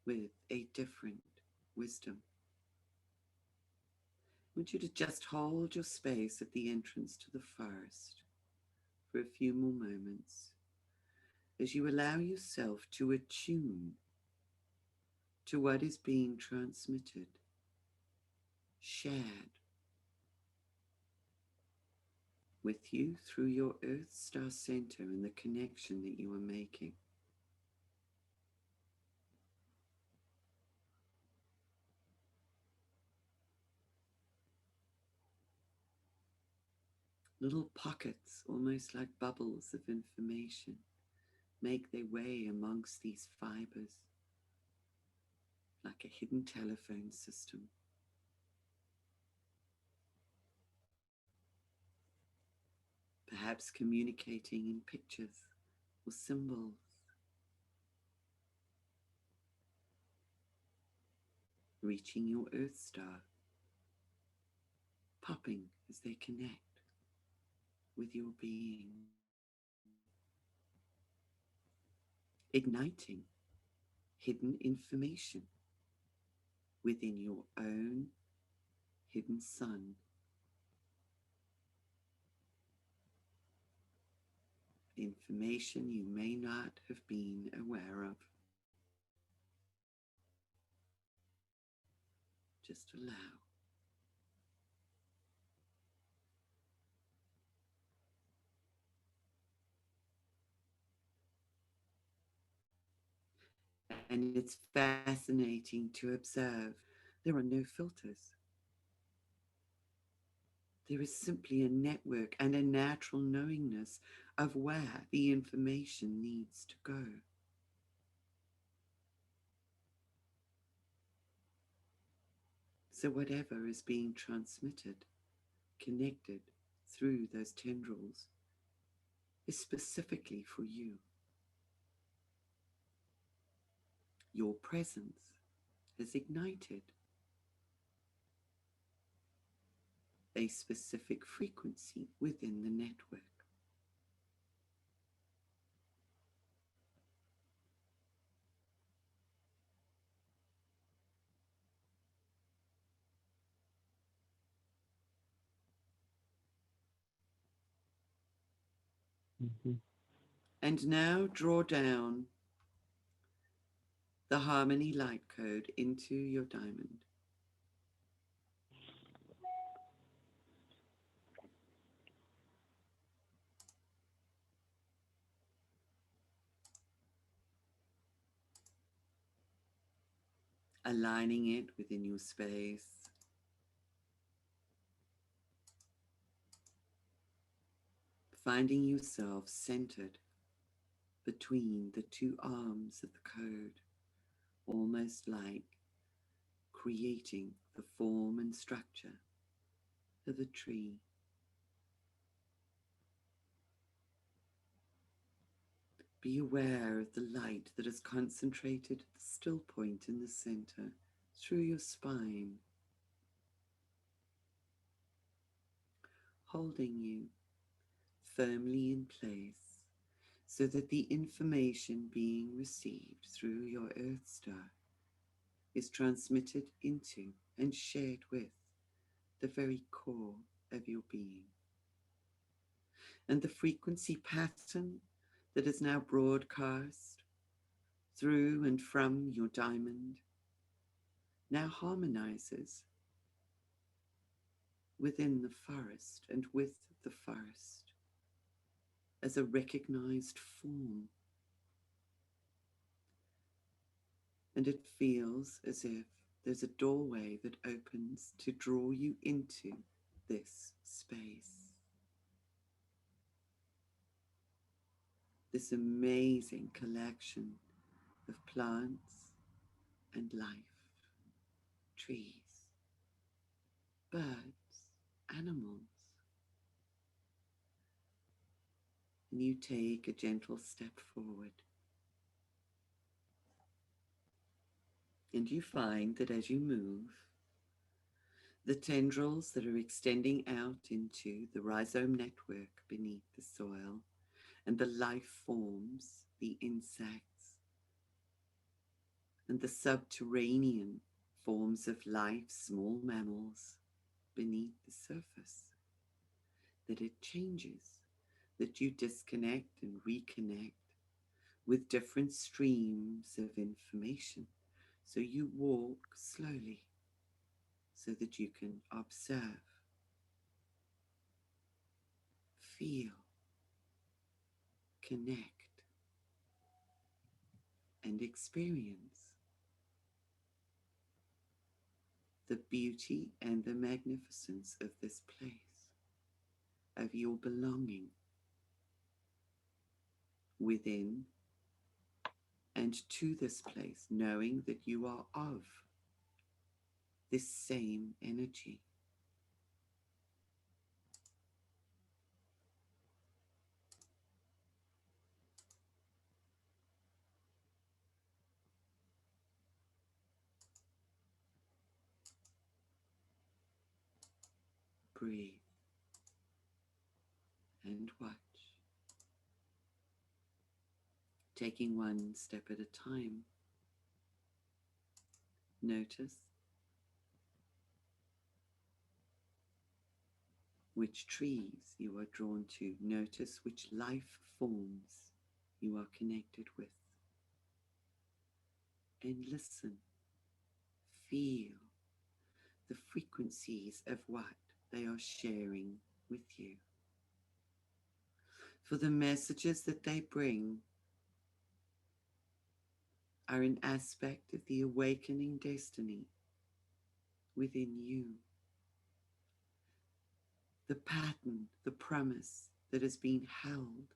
with a different wisdom. I want you to just hold your space at the entrance to the forest for a few more moments as you allow yourself to attune to what is being transmitted, shared with you through your Earth Star Center and the connection that you are making. Little pockets, almost like bubbles of information, make their way amongst these fibers, like a hidden telephone system. Perhaps communicating in pictures or symbols. Reaching your Earth Star, popping as they connect with your being. Igniting hidden information within your own hidden sun. Information you may not have been aware of. Just allow. And it's fascinating to observe. There are no filters. There is simply a network and a natural knowingness of where the information needs to go. So whatever is being transmitted, connected through those tendrils, is specifically for you. Your presence has ignited a specific frequency within the network. Mhm. And now draw down the harmony light code into your diamond. Aligning it within your space, finding yourself centered between the two arms of the code, almost like creating the form and structure of a tree. Be aware of the light that is concentrated at the still point in the center through your spine, holding you firmly in place so that the information being received through your Earth Star is transmitted into and shared with the very core of your being. And the frequency pattern that is now broadcast through and from your diamond now harmonizes within the forest and with the forest as a recognized form. And it feels as if there's a doorway that opens to draw you into this space, this amazing collection of plants and life, trees, birds, animals. And you take a gentle step forward, and you find that as you move, the tendrils that are extending out into the rhizome network beneath the soil, and the life forms, the insects, and the subterranean forms of life, small mammals beneath the surface, that it changes, that you disconnect and reconnect with different streams of information. So you walk slowly so that you can observe, feel, connect, and experience the beauty and the magnificence of this place, of your belonging within and to this place, knowing that you are of this same energy. Breathe and watch, taking one step at a time. Notice which trees you are drawn to. Notice which life forms you are connected with. And listen, feel the frequencies of what they are sharing with you. For the messages that they bring are an aspect of the awakening destiny within you. The pattern, the promise that has been held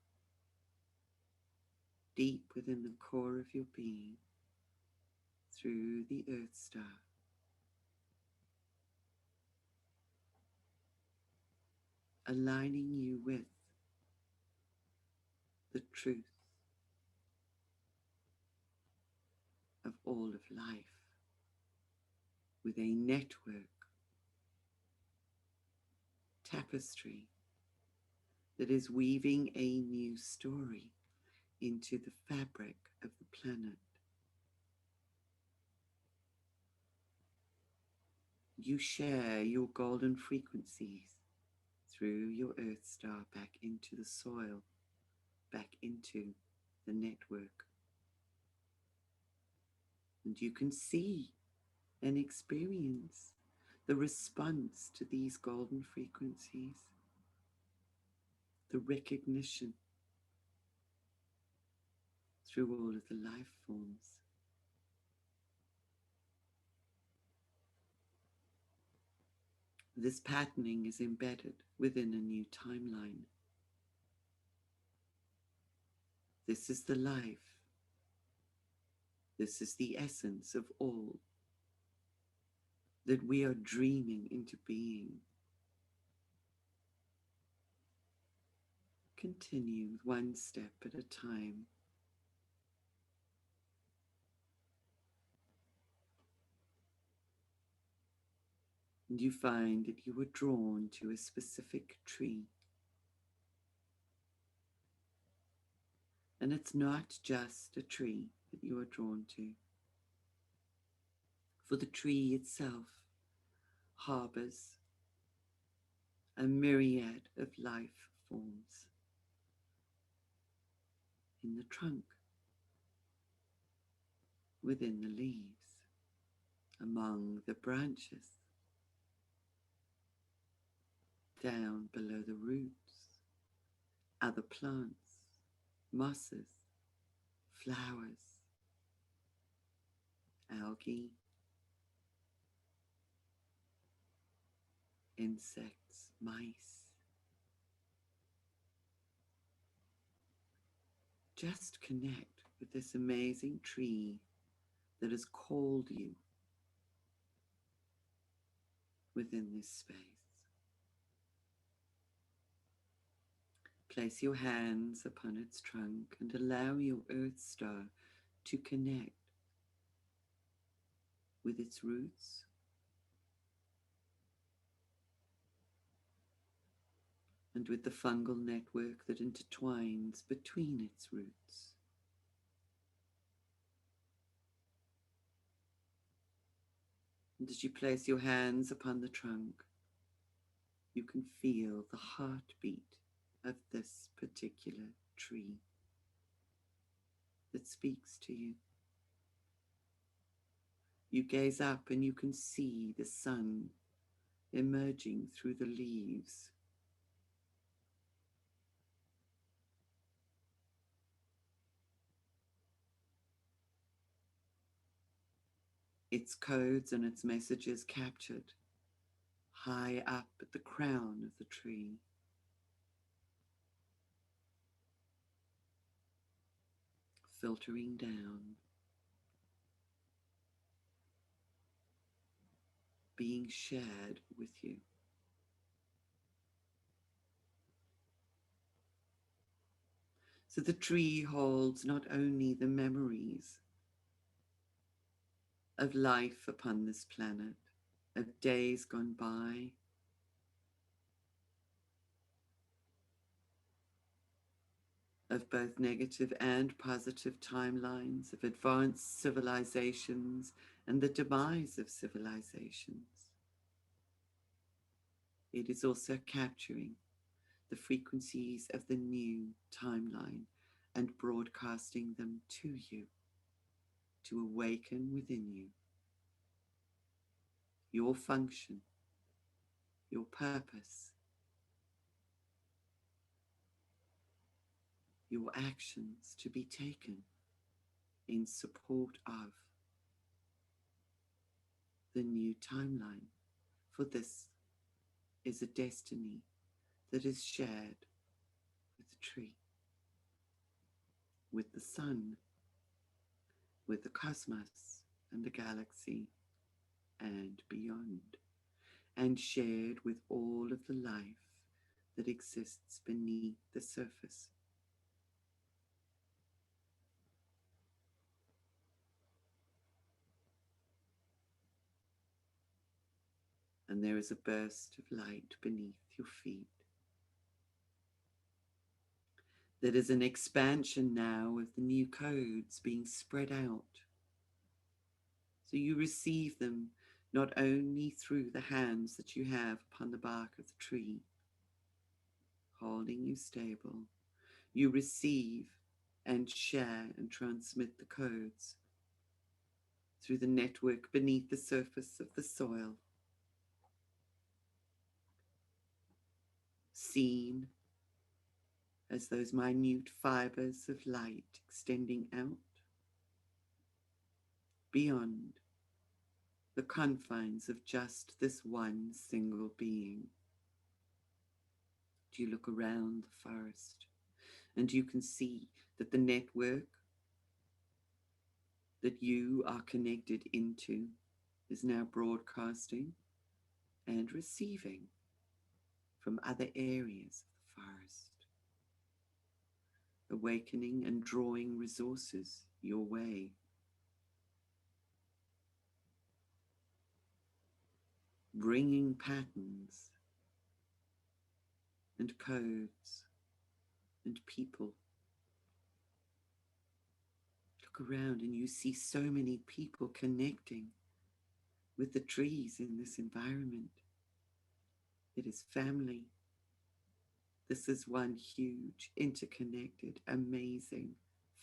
deep within the core of your being through the Earth Star, aligning you with the truth of all of life, with a network, tapestry that is weaving a new story into the fabric of the planet. You share your golden frequencies through your Earth Star back into the soil, back into the network. And you can see and experience the response to these golden frequencies, the recognition through all of the life forms. This patterning is embedded within a new timeline. This is the life. This is the essence of all that we are dreaming into being. Continue one step at a time. And you find that you are drawn to a specific tree. And it's not just a tree that you are drawn to, for the tree itself harbors a myriad of life forms in the trunk, within the leaves, among the branches, down below the roots, other plants, mosses, flowers, algae, insects, mice. Just connect with this amazing tree that has called you within this space. Place your hands upon its trunk and allow your Earth Star to connect with its roots, and with the fungal network that intertwines between its roots. And as you place your hands upon the trunk, you can feel the heartbeat of this particular tree that speaks to you. You gaze up and you can see the sun emerging through the leaves. Its codes and its messages captured high up at the crown of the tree. Filtering down, being shared with you. So the tree holds not only the memories of life upon this planet, of days gone by, of both negative and positive timelines, of advanced civilizations and the demise of civilizations. It is also capturing the frequencies of the new timeline and broadcasting them to you to awaken within you your function, your purpose, your actions to be taken in support of the new timeline. For this is a destiny that is shared with the tree, with the sun, with the cosmos and the galaxy and beyond, and shared with all of the life that exists beneath the surface. and there is a burst of light beneath your feet. That is an expansion now of the new codes being spread out. So you receive them not only through the hands that you have upon the bark of the tree, holding you stable, you receive and share and transmit the codes through the network beneath the surface of the soil, seen as those minute fibers of light extending out beyond the confines of just this one single being. You look around the forest and you can see that the network that you are connected into is now broadcasting and receiving from other areas of the forest, awakening and drawing resources your way. Bringing patterns and codes and people. Look around and you see so many people connecting with the trees in this environment. It is family. This is one huge, interconnected, amazing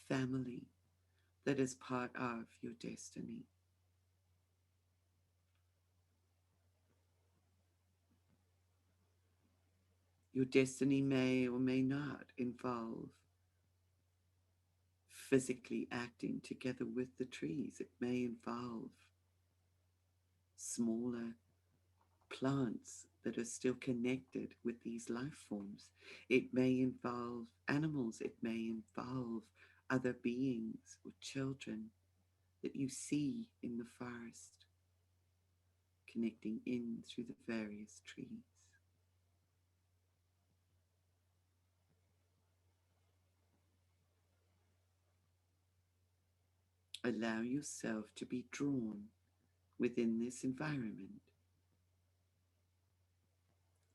family that is part of your destiny. Your destiny may or may not involve physically acting together with the trees. It may involve smaller plants that are still connected with these life forms. It may involve animals. It may involve other beings or children that you see in the forest, connecting in through the various trees. Allow yourself to be drawn within this environment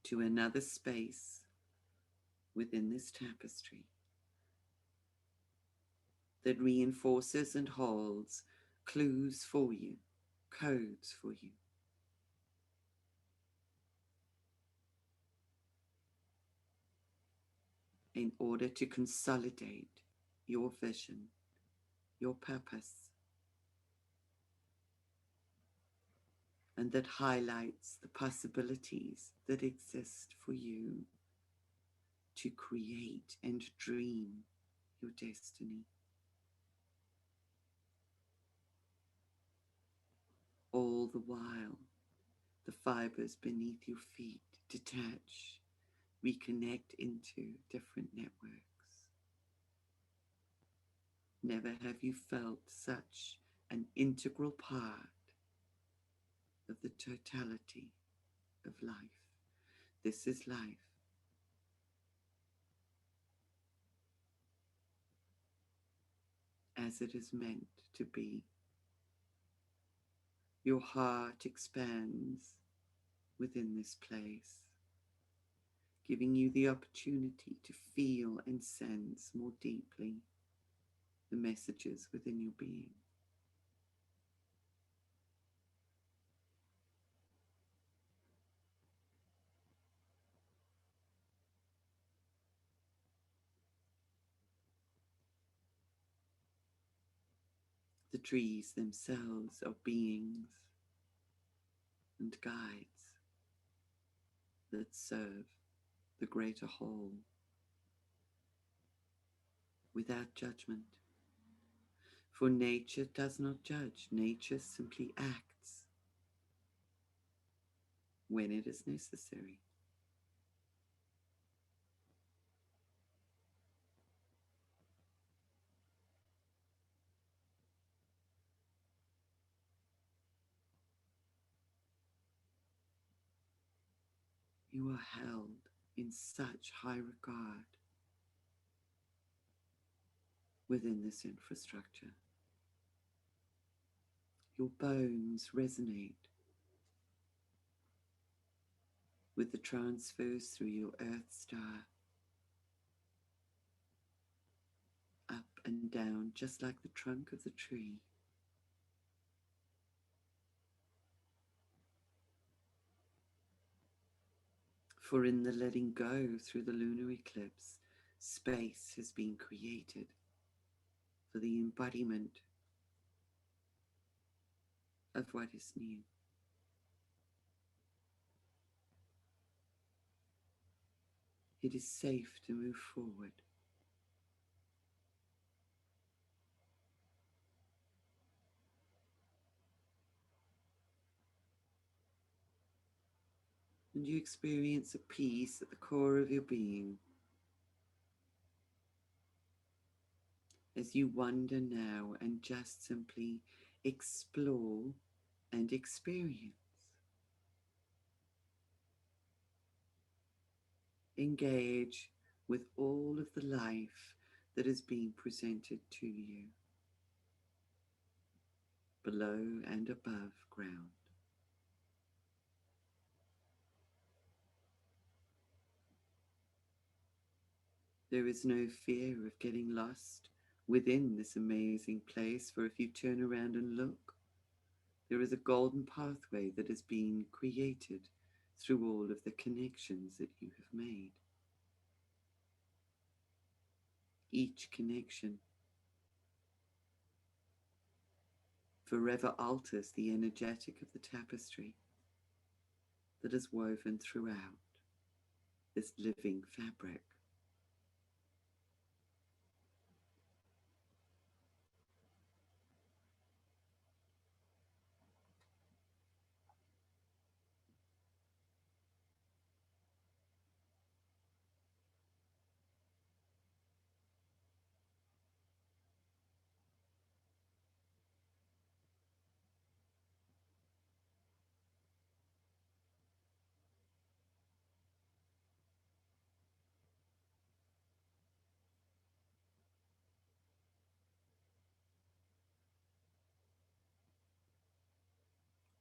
to another space within this tapestry that reinforces and holds clues for you, codes for you. In order to consolidate your vision, your purpose, and that highlights the possibilities that exist for you to create and dream your destiny. All the while, the fibers beneath your feet detach, reconnect into different networks. Never have you felt such an integral part of the totality of life. This is life. As it is meant to be. Your heart expands within this place, giving you the opportunity to feel and sense more deeply the messages within your being. The trees themselves are beings and guides that serve the greater whole without judgment. For nature does not judge, nature simply acts when it is necessary. You are held in such high regard within this infrastructure. Your bones resonate with the transfers through your Earth Star, up and down, just like the trunk of the tree. For in the letting go through the lunar eclipse, space has been created for the embodiment of what is new. It is safe to move forward. And you experience a peace at the core of your being as you wander now and just simply explore and experience. Engage with all of the life that is being presented to you below and above ground. There is no fear of getting lost within this amazing place, for if you turn around and look, there is a golden pathway that is being created through all of the connections that you have made. Each connection forever alters the energetic of the tapestry that is woven throughout this living fabric.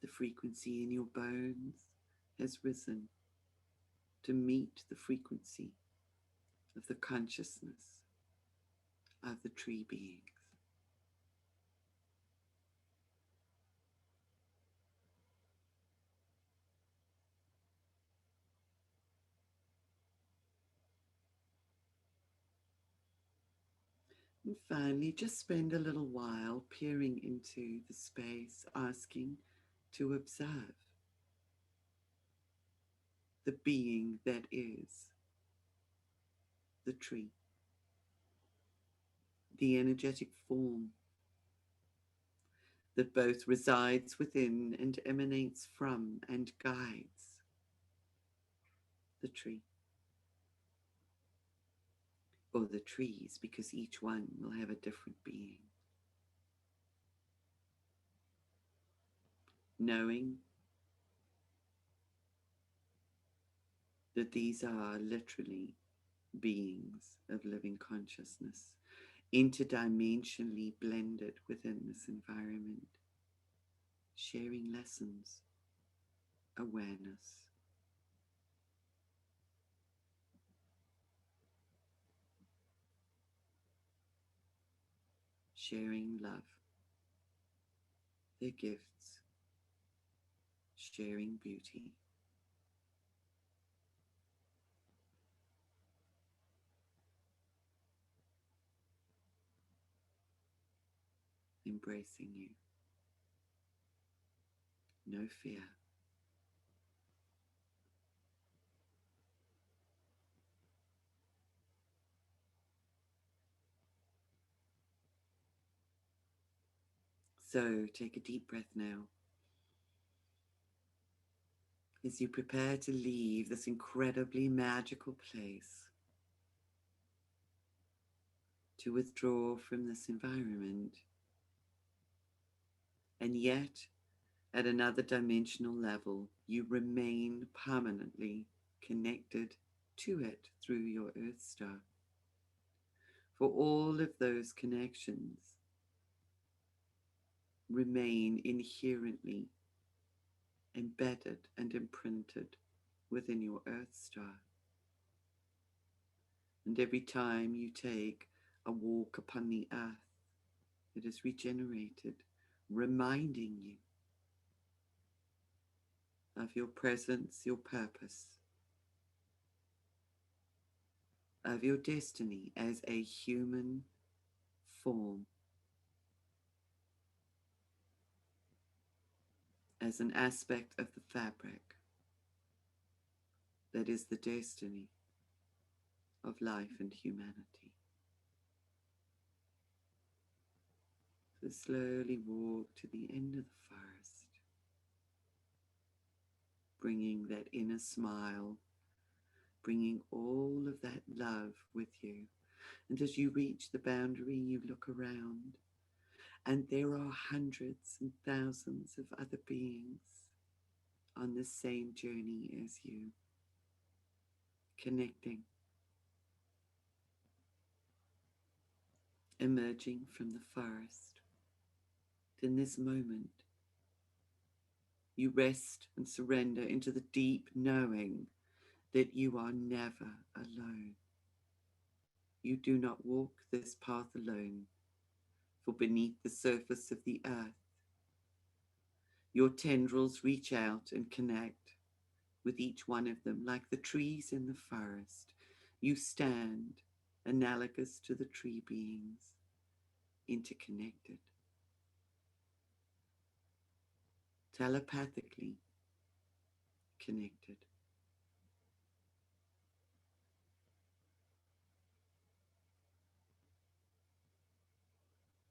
The frequency in your bones has risen to meet the frequency of the consciousness of the tree beings. And finally, just spend a little while peering into the space, asking to observe the being that is the tree, the energetic form that both resides within and emanates from and guides the tree, or the trees, because each one will have a different being. Knowing that these are literally beings of living consciousness, interdimensionally blended within this environment, sharing lessons, awareness, sharing love, their gifts, sharing beauty, embracing you. No fear. So take a deep breath now as you prepare to leave this incredibly magical place, to withdraw from this environment, and yet at another dimensional level, you remain permanently connected to it through your Earth Star. For all of those connections remain inherently embedded and imprinted within your Earth Star. And every time you take a walk upon the earth, it is regenerated, reminding you of your presence, your purpose, of your destiny as a human form, as an aspect of the fabric that is the destiny of life and humanity. So slowly walk to the end of the forest, bringing that inner smile, bringing all of that love with you. And as you reach the boundary, you look around, and there are hundreds and thousands of other beings on the same journey as you, connecting, emerging from the forest. In this moment, you rest and surrender into the deep knowing that you are never alone. You do not walk this path alone, for beneath the surface of the earth, your tendrils reach out and connect with each one of them. Like the trees in the forest, you stand analogous to the tree beings, interconnected, telepathically connected.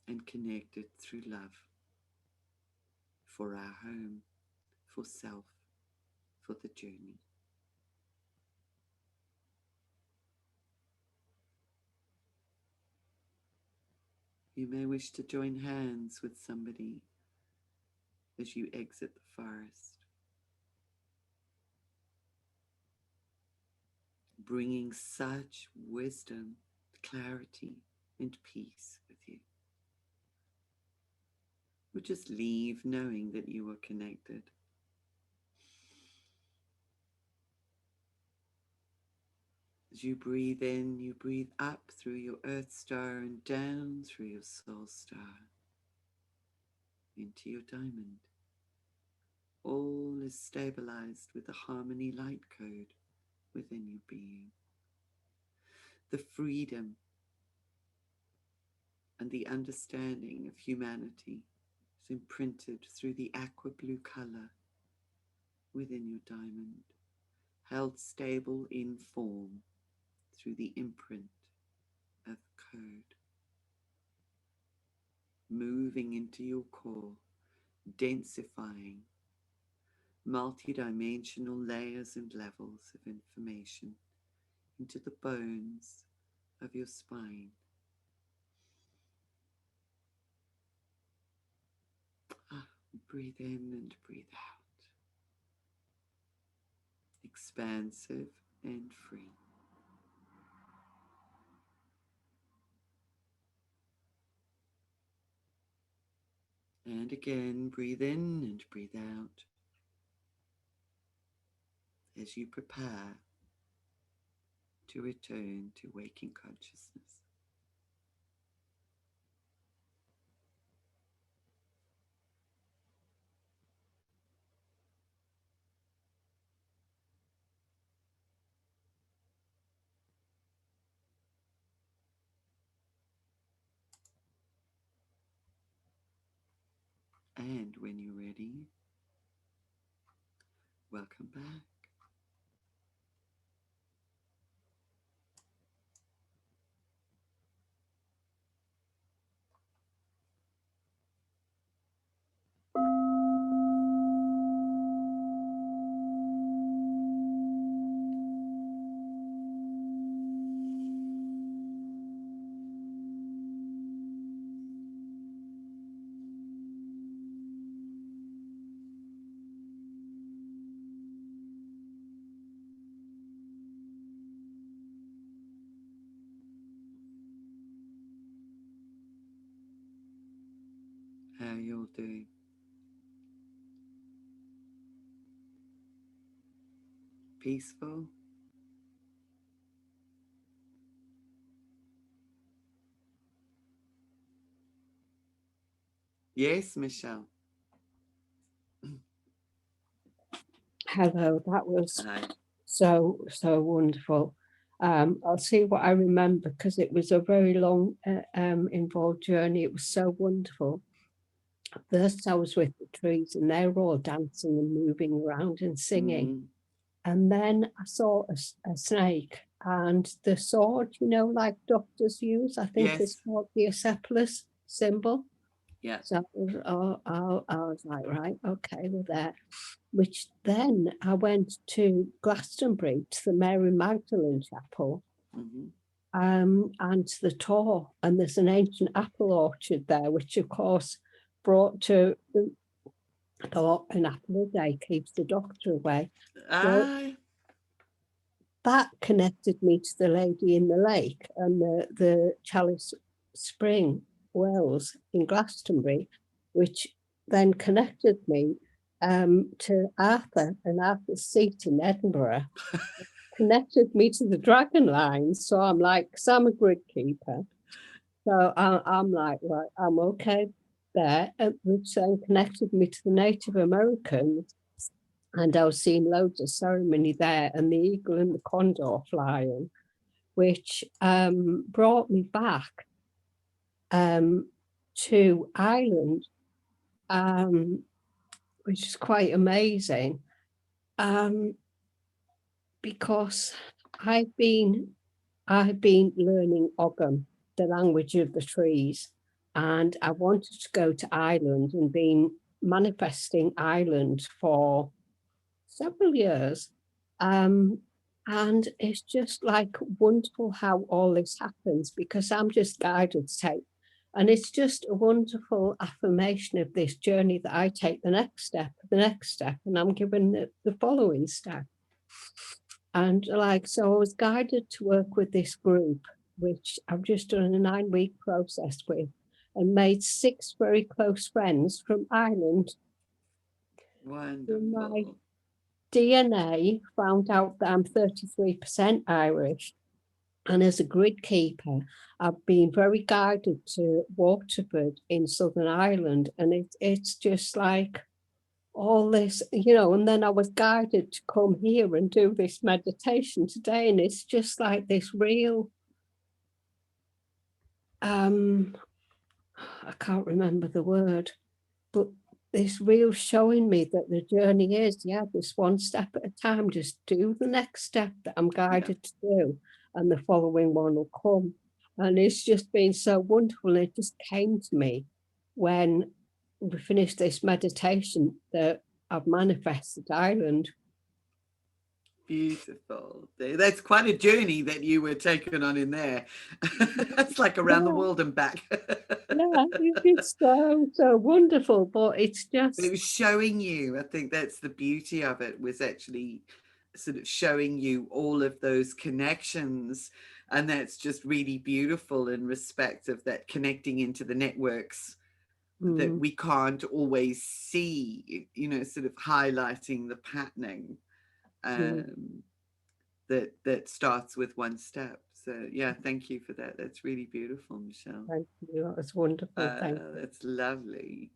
And connected through love for our home, for self, for the journey. You may wish to join hands with somebody as you exit the forest, bringing such wisdom, clarity, and peace with you. Or just leave knowing that you are connected. As you breathe in, you breathe up through your Earth Star and down through your Soul Star into your diamond. All is stabilized with the harmony light code within your being. The freedom and the understanding of humanity is imprinted through the aqua blue color within your diamond, held stable in form through the imprint of code, moving into your core, densifying multi-dimensional layers and levels of information into the bones of your spine. Breathe in and breathe out, expansive and free. And again, breathe in and breathe out as you prepare to return to waking consciousness. And when you're ready, welcome back. How you'll do. peaceful. Yes, Michelle. Hello, that was Hi. so wonderful. I'll see what I remember because it was a very long, involved journey. It was so wonderful. First, I was with the trees and they were all dancing and moving around and singing. Mm, And then I saw a snake and the sword, like doctors use, I think it's yes. called the Acephalus symbol. Yeah. So I was like, right, okay, we're there. Which then I went to Glastonbury to the Mary Magdalene Chapel, Hmm. and to the Tor, and there's an ancient apple orchard there, which of course brought to thought an apple a day keeps the doctor away. Well, I. that connected me to the lady in the lake and the Chalice Spring wells in Glastonbury, which then connected me to Arthur and Arthur's seat in Edinburgh, connected me to the Dragon Lines. So I'm like, because I'm a grid keeper. So I'm like, right, I'm okay there, which then connected me to the Native Americans. And I was seeing loads of ceremony there, and the eagle and the condor flying, which brought me back um, to Ireland, um, which is quite amazing um, because I've been I've been learning Ogham, the language of the trees, and I wanted to go to Ireland and been manifesting Ireland for several years. Um, and it's just like wonderful how all this happens because I'm just guided to take. And it's just a wonderful affirmation of this journey that I take the next step, and I'm given the following step. And like, so I was guided to work with this group, which I've just done a 9-week process with and made 6 very close friends from Ireland. In my Wonderful. DNA, found out that I'm 33% Irish. And as a grid keeper, I've been very guided to Waterford in Southern Ireland. And it's just like all this, and then I was guided to come here and do this meditation today. And it's just like this real, I can't remember the word, but this real showing me that the journey is, this one step at a time, just do the next step that I'm Yeah. guided to do, and the following one will come. And it's just been so wonderful. It just came to me when we finished this meditation that I've manifested Ireland. Beautiful. That's quite a journey that you were taken on in there. It's like around the Yeah, world and back. yeah, it's so wonderful, but it's But it just was showing you, I think that's the beauty of it, was actually sort of showing you all of those connections. And that's just really beautiful in respect of that connecting into the networks that mm, we can't always see, sort of highlighting the patterning mm, um, that starts with one step. So yeah, thank you for that. That's really beautiful, Michelle. thank you. That was wonderful. Thank you. That's lovely.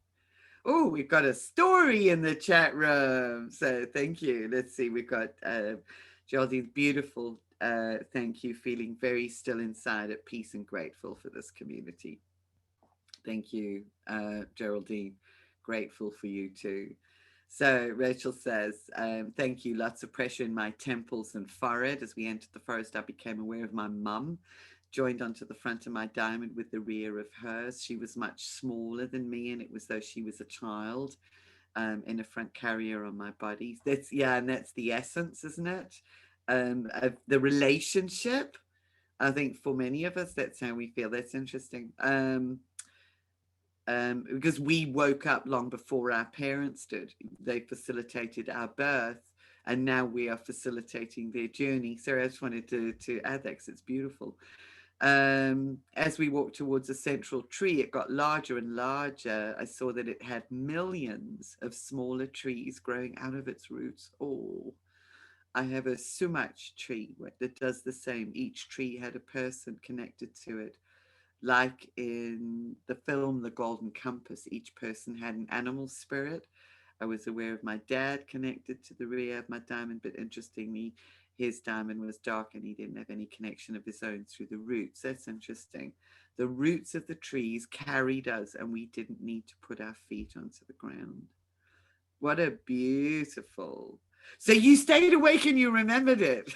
Oh, we've got a story in the chat room. So thank you. Let's see. We've got Geraldine's beautiful. Thank you. Feeling very still inside, at peace and grateful for this community. Thank you, Geraldine. Grateful for you too. So Rachel says, thank you. Lots of pressure in my temples and forehead. As we entered the forest, I became aware of my mum joined onto the front of my diamond with the rear of hers. She was much smaller than me, and it was though she was a child in a front carrier on my body. That's yeah, and that's the essence, isn't it? Of the relationship. I think for many of us, that's how we feel. That's interesting. Because we woke up long before our parents did. They facilitated our birth, and now we are facilitating their journey. So I just wanted to add that because it's beautiful. As we walked towards a central tree, it got larger and larger. I saw that it had millions of smaller trees growing out of its roots. Oh, I have a sumac tree that does the same. Each tree had a person connected to it. Like in the film The Golden Compass, each person had an animal spirit. I was aware of my dad connected to the rear of my diamond, but interestingly, his diamond was dark and he didn't have any connection of his own through the roots. That's interesting. The roots of the trees carried us, and we didn't need to put our feet onto the ground. What a beautiful. So you stayed awake and you remembered it.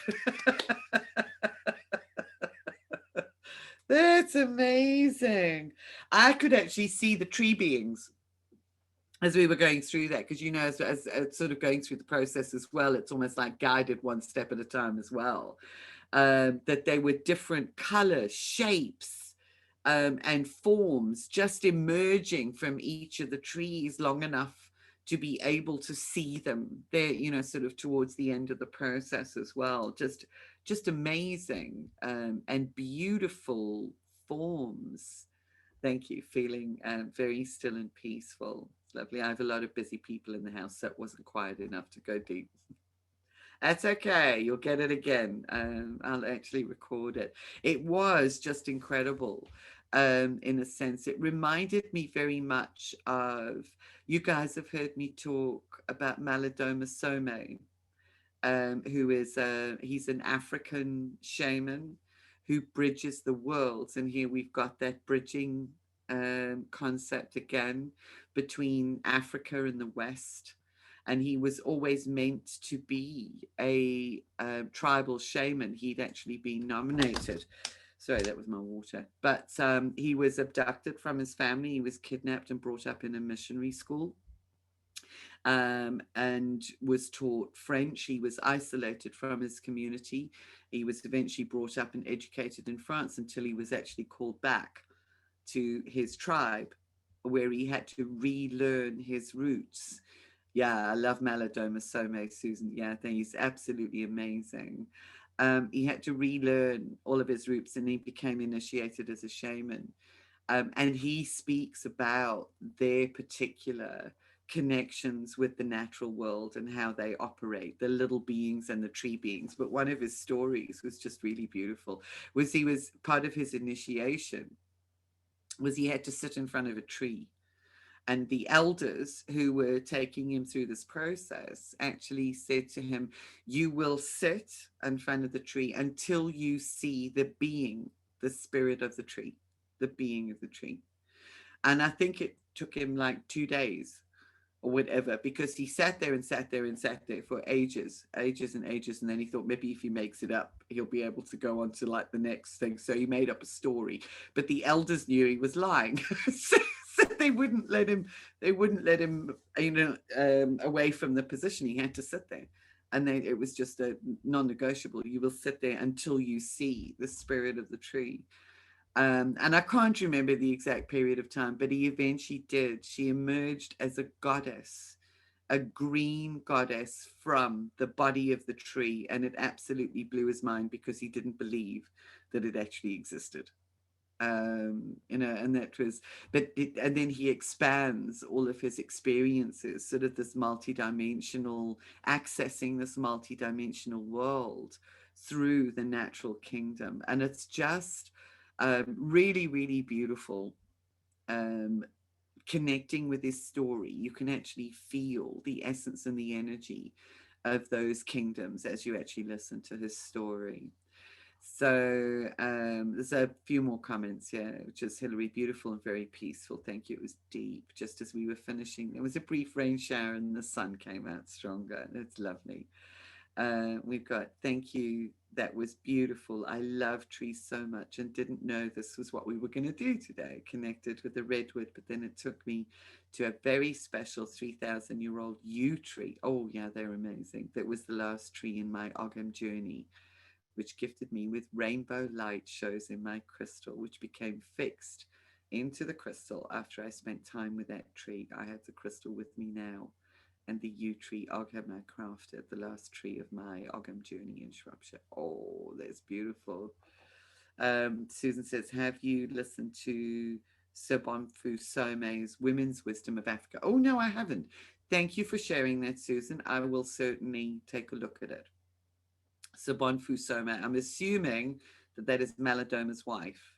That's amazing. I could actually see the tree beings as we were going through that, because as sort of going through the process as well, it's almost like guided one step at a time as well. That they were different colors, shapes, and forms just emerging from each of the trees long enough to be able to see them there, sort of towards the end of the process as well. Just amazing, and beautiful forms. Thank you. Feeling very still and peaceful. It's lovely. I have a lot of busy people in the house, so it wasn't quiet enough to go deep. That's okay. You'll get it again. I'll actually record it. It was just incredible. In a sense, it reminded me very much of, you guys have heard me talk about Malidoma Some, who is he's an African shaman who bridges the worlds. And here we've got that bridging concept again between Africa and the West. And he was always meant to be a tribal shaman. He'd actually been nominated. Sorry, that was my water. But he was abducted from his family. He was kidnapped and brought up in a missionary school, and was taught French. He was isolated from his community. He was eventually brought up and educated in France until he was actually called back to his tribe, where he had to relearn his roots. Yeah, I love Malidoma Some, Susan. Yeah, I think he's absolutely amazing. He had to relearn all of his roots, and he became initiated as a shaman. And he speaks about their particular connections with the natural world and how they operate, the little beings and the tree beings. But one of his stories was just really beautiful. He was part of his initiation was he had to sit in front of a tree, and the elders who were taking him through this process actually said to him, you will sit in front of the tree until you see the being, the spirit of the tree, the being of the tree. And I think it took him like 2 days or whatever, because he sat there and sat there and sat there for ages, ages and ages. And then he thought maybe if he makes it up, he'll be able to go on to like the next thing. So he made up a story, but the elders knew he was lying. So they wouldn't let him, away from the position. He had to sit there. And it was just a non-negotiable. You will sit there until you see the spirit of the tree. And I can't remember the exact period of time, but he eventually did. She emerged as a goddess, a green goddess from the body of the tree. And it absolutely blew his mind because he didn't believe that it actually existed. And that was, and then he expands all of his experiences, sort of this multidimensional, accessing this multidimensional world through the natural kingdom. And it's just really, really beautiful. Connecting with this story, you can actually feel the essence and the energy of those kingdoms as you actually listen to his story. So there's a few more comments here, which is Hillary, beautiful and very peaceful. Thank you. It was deep. Just as we were finishing, there was a brief rain shower and the sun came out stronger. It's lovely. We've got, thank you. That was beautiful. I love trees so much and didn't know this was what we were going to do today, connected with the redwood. But then it took me to a very special 3,000-year-old yew tree. Oh, yeah, they're amazing. That was the last tree in my Ogham journey, which gifted me with rainbow light shows in my crystal, which became fixed into the crystal after I spent time with that tree. I have the crystal with me now, and the yew tree Ogham I crafted, the last tree of my Ogham journey in Shropshire. Oh, that's beautiful. Susan says, have you listened to Sobonfu Some's Women's Wisdom of Africa? Oh, no, I haven't. Thank you for sharing that, Susan. I will certainly take a look at it. Sobonfu-Soma. I'm assuming that that is Maladoma's wife,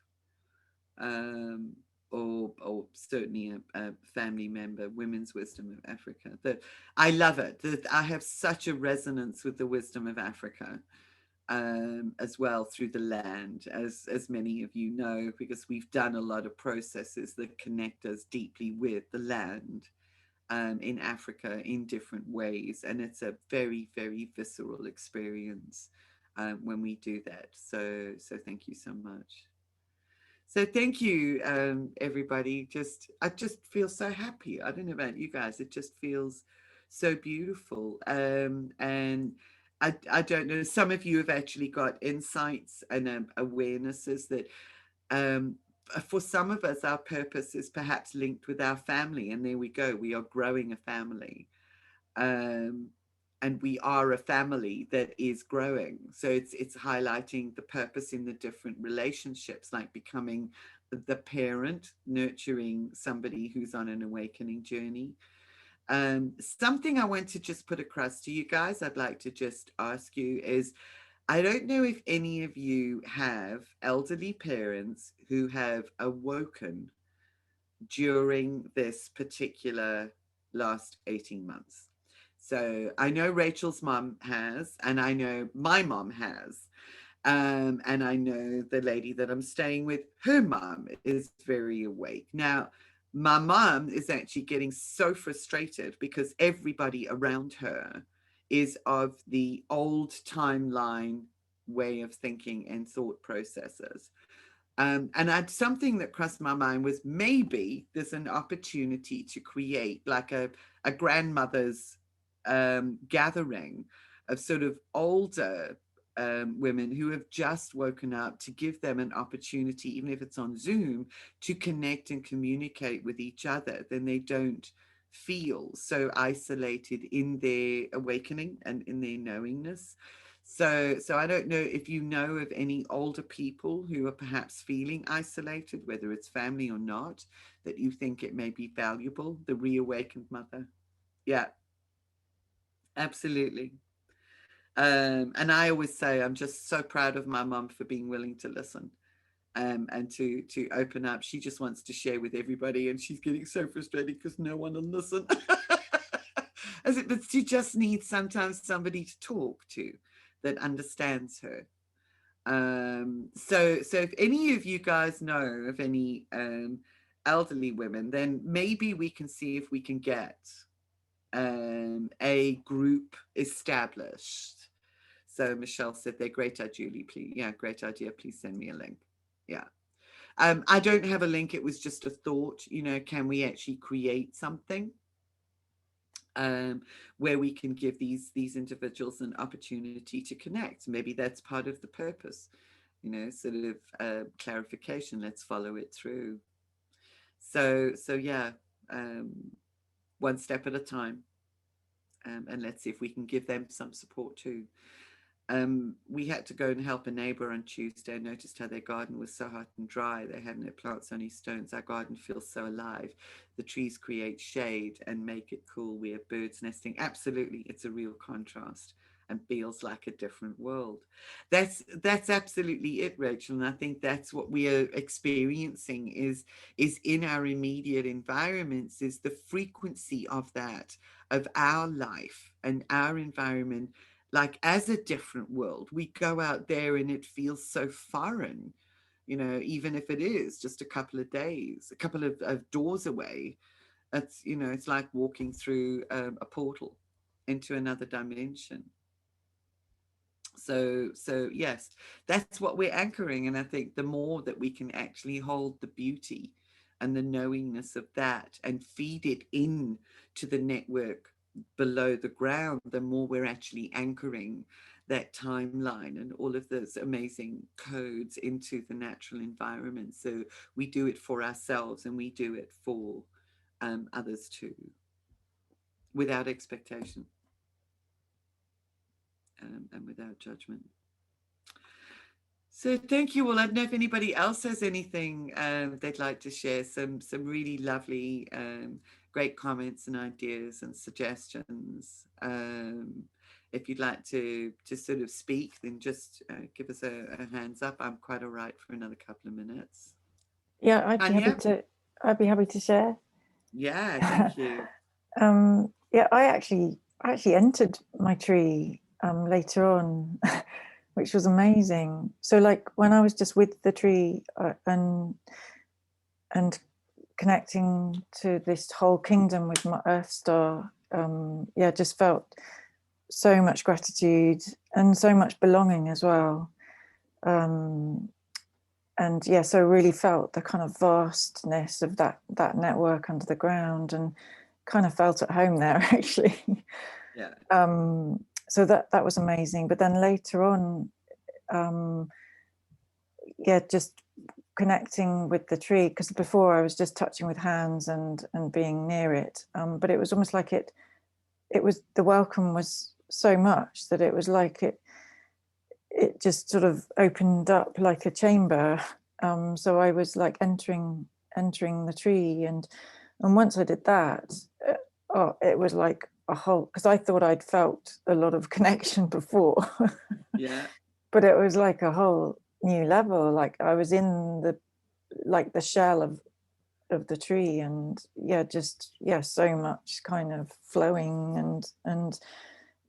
um, or certainly a family member. Women's Wisdom of Africa. I love it. I have such a resonance with the wisdom of Africa, as well, through the land, as many of you know, because we've done a lot of processes that connect us deeply with the land, in Africa in different ways. And it's a very, very visceral experience, when we do that. So thank you so much. So thank you, everybody. I just feel so happy. I don't know about you guys. It just feels so beautiful. And I don't know. Some of you have actually got insights and awarenesses that, um, for some of us, our purpose is perhaps linked with our family. And there we go. We are growing a family. Um, and we are a family that is growing. So it's highlighting the purpose in the different relationships, like becoming the parent, nurturing somebody who's on an awakening journey. Something I want to just put across to you guys, I'd like to just ask you is, I don't know if any of you have elderly parents who have awoken during this particular last 18 months. So I know Rachel's mom has, and I know my mom has. And I know the lady that I'm staying with, her mom is very awake. Now, my mom is actually getting so frustrated because everybody around her is of the old timeline way of thinking and thought processes. And something that crossed my mind was, maybe there's an opportunity to create like a grandmother's, gathering of sort of older, women who have just woken up, to give them an opportunity, even if it's on Zoom, to connect and communicate with each other. Then they don't feel so isolated in their awakening and in their knowingness. So I don't know if you know of any older people who are perhaps feeling isolated, whether it's family or not, that you think it may be valuable, the reawakened mother. Yeah, absolutely. And I always say I'm just so proud of my mom for being willing to listen, and to open up. She just wants to share with everybody, and she's getting so frustrated because no one will listen. But she just needs sometimes somebody to talk to that understands her. So if any of you guys know of any, elderly women, then maybe we can see if we can get, a group established. So Michelle said, they're great idea, Julie, please. Yeah, great idea. Please send me a link. Yeah. I don't have a link. It was just a thought, can we actually create something, um, where we can give these individuals an opportunity to connect? Maybe that's part of the purpose, sort of, clarification. Let's follow it through. So yeah, um, one step at a time, and let's see if we can give them some support too. We had to go and help a neighbor on Tuesday. I noticed how their garden was so hot and dry. They had no plants, only stones. Our garden feels so alive. The trees create shade and make it cool. We have birds nesting. Absolutely, it's a real contrast and feels like a different world. That's absolutely it, Rachel. And I think that's what we are experiencing is in our immediate environments, is the frequency of that, of our life and our environment, like as a different world. We go out there and it feels so foreign, even if it is just a couple of days, a couple of doors away. It's like walking through, a portal into another dimension. So yes, that's what we're anchoring. And I think the more that we can actually hold the beauty and the knowingness of that and feed it in to the network below the ground, the more we're actually anchoring that timeline and all of those amazing codes into the natural environment. So we do it for ourselves, and we do it for, others too, without expectation, and without judgment. So thank you all. I don't know if anybody else has anything, they'd like to share. Some really lovely, great comments and ideas and suggestions. if you'd like to sort of speak, then just give us a hands up. I'm quite all right for another couple of minutes. Yeah, Tanya? I'd be happy to share. Yeah, thank you. Yeah, I actually entered my tree later on, which was amazing. So like when I was just with the tree and connecting to this whole kingdom with my earth star, yeah, just felt so much gratitude and so much belonging as well. And yeah, so really felt the kind of vastness of that network under the ground, and kind of felt at home there actually. Yeah. So that was amazing. But then later on, yeah, just connecting with the tree, because before I was just touching with hands and being near it, but it was almost like it was, the welcome was so much that it was like it just sort of opened up like a chamber. So I was like entering the tree, and once I did that, oh, it was like a whole, because I thought I'd felt a lot of connection before. Yeah. But it was like a whole new level. Like I was in the shell of the tree, and yeah, just so much kind of flowing, and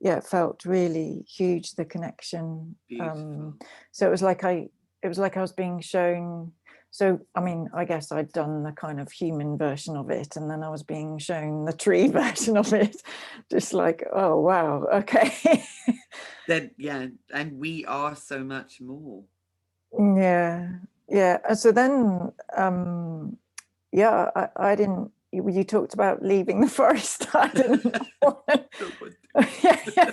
yeah, it felt really huge, the connection. Beautiful. So it was like I was being shown. So I mean, I guess I'd done the kind of human version of it, and then I was being shown the tree version of it. Just like, oh wow, okay. That, yeah, and we are so much more. Yeah, yeah. So then, yeah, I didn't. You talked about leaving the forest. I didn't want to. Yeah, yeah.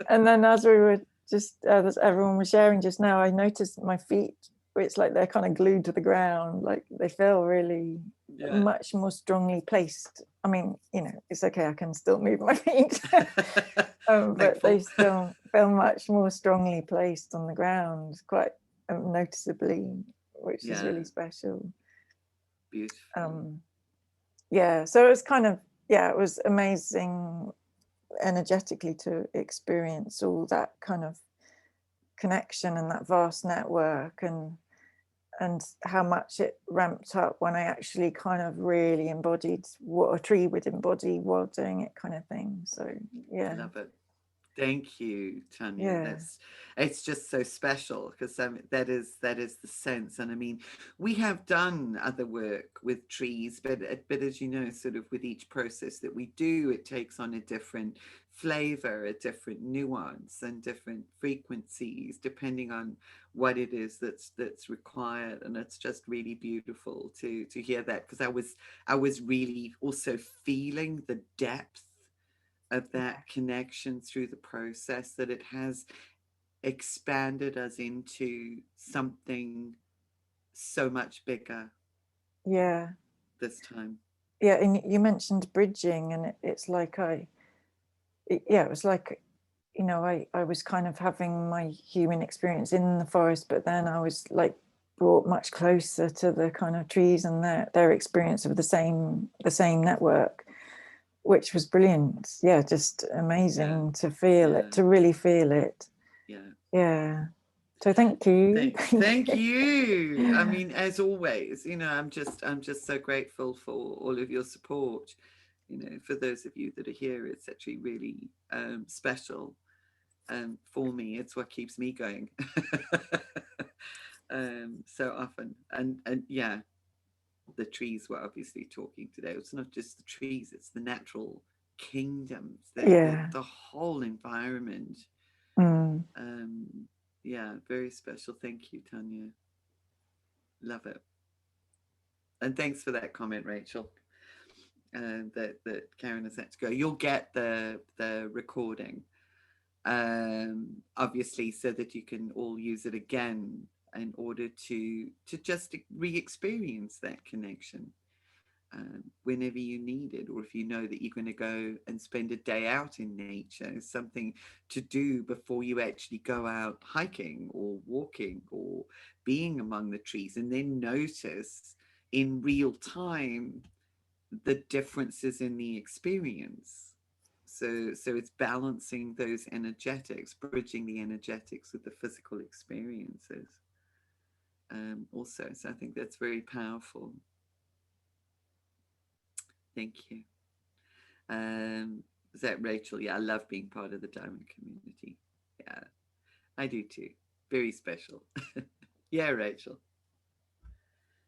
And then as we were just, as everyone was sharing just now, I noticed my feet. It's like they're kind of glued to the ground. Like they feel really much more strongly placed. I mean, it's okay. I can still move my feet, but they still feel much more strongly placed on the ground, quite noticeably, which is really special. Beautiful. Yeah, so it was kind of, yeah, it was amazing energetically to experience all that kind of connection and that vast network, and how much it ramped up when I actually kind of really embodied what a tree would embody while doing it, kind of thing. So yeah. Love it. Thank you, Tanya. Yeah. It's just so special, because that is the sense. And I mean, we have done other work with trees, but as you know, sort of with each process that we do, it takes on a different flavor, a different nuance, and different frequencies depending on what it is that's required. And it's just really beautiful to hear that, because I was really also feeling the depth of that connection through the process, that it has expanded us into something so much bigger. Yeah. This time. Yeah, and you mentioned bridging, and it's like it was like, I was kind of having my human experience in the forest, but then I was like brought much closer to the kind of trees and their experience of the same network, which was brilliant. Yeah, just amazing to feel it, to really feel it. Yeah. So thank you. Thank you. I mean, as always, I'm just so grateful for all of your support. For those of you that are here, it's actually really special for me. It's what keeps me going so often. And yeah, the trees we're obviously talking today. It's not just the trees; it's the natural kingdoms, the whole environment. Yeah, very special. Thank you, Tanya. Love it. And thanks for that comment, Rachel. That Karen has had to go. You'll get the recording, obviously, so that you can all use it again in order to just re-experience that connection whenever you need it, or if you know that you're going to go and spend a day out in nature, something to do before you actually go out hiking or walking or being among the trees, and then notice in real time the differences in the experience. So it's balancing those energetics, bridging the energetics with the physical experiences. Also, so I think that's very powerful. Thank you. Is that Rachel? Yeah, I love being part of the diamond community. Yeah, I do too. Very special. Yeah, Rachel.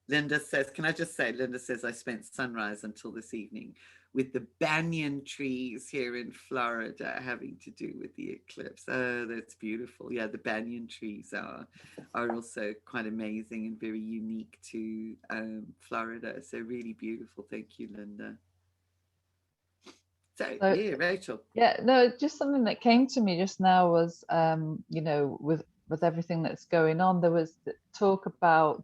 Linda says, can I just say, Linda says, I spent sunrise until this evening with the banyan trees here in Florida having to do with the eclipse. Oh, that's beautiful. Yeah, the banyan trees are also quite amazing and very unique to Florida. So really beautiful. Thank you, Linda. So, yeah, Rachel. Yeah, no, just something that came to me just now was, you know, with everything that's going on, there was talk about,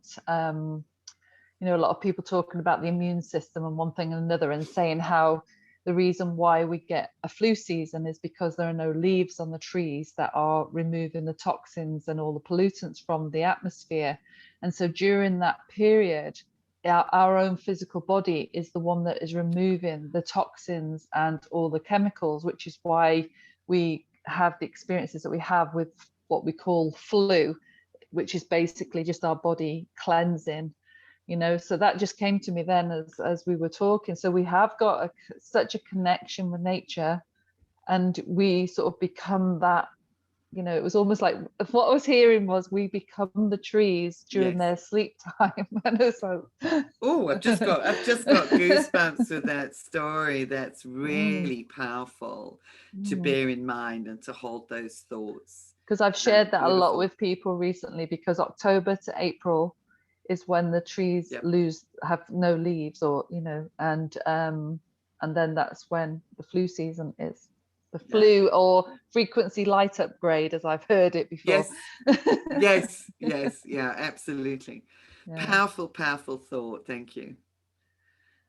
you know, a lot of people talking about the immune system and one thing and another, and saying how the reason why we get a flu season is because there are no leaves on the trees that are removing the toxins and all the pollutants from the atmosphere. And so during that period, our own physical body is the one that is removing the toxins and all the chemicals, which is why we have the experiences that we have with what we call flu, which is basically just our body cleansing. You know, so that just came to me then as we were talking. So we have got such a connection with nature, and we sort of become that. You know, it was almost like what I was hearing was we become the trees during their sleep time. And it's like, oh, I've just got goosebumps with that story. That's really powerful to bear in mind and to hold those thoughts. Because I've shared that a lot with people recently, because October to April is when the trees have no leaves, or you know, and then that's when the flu season is. The flu or frequency light upgrade, as I've heard it before. Yes, yeah, absolutely. Powerful thought. Thank you.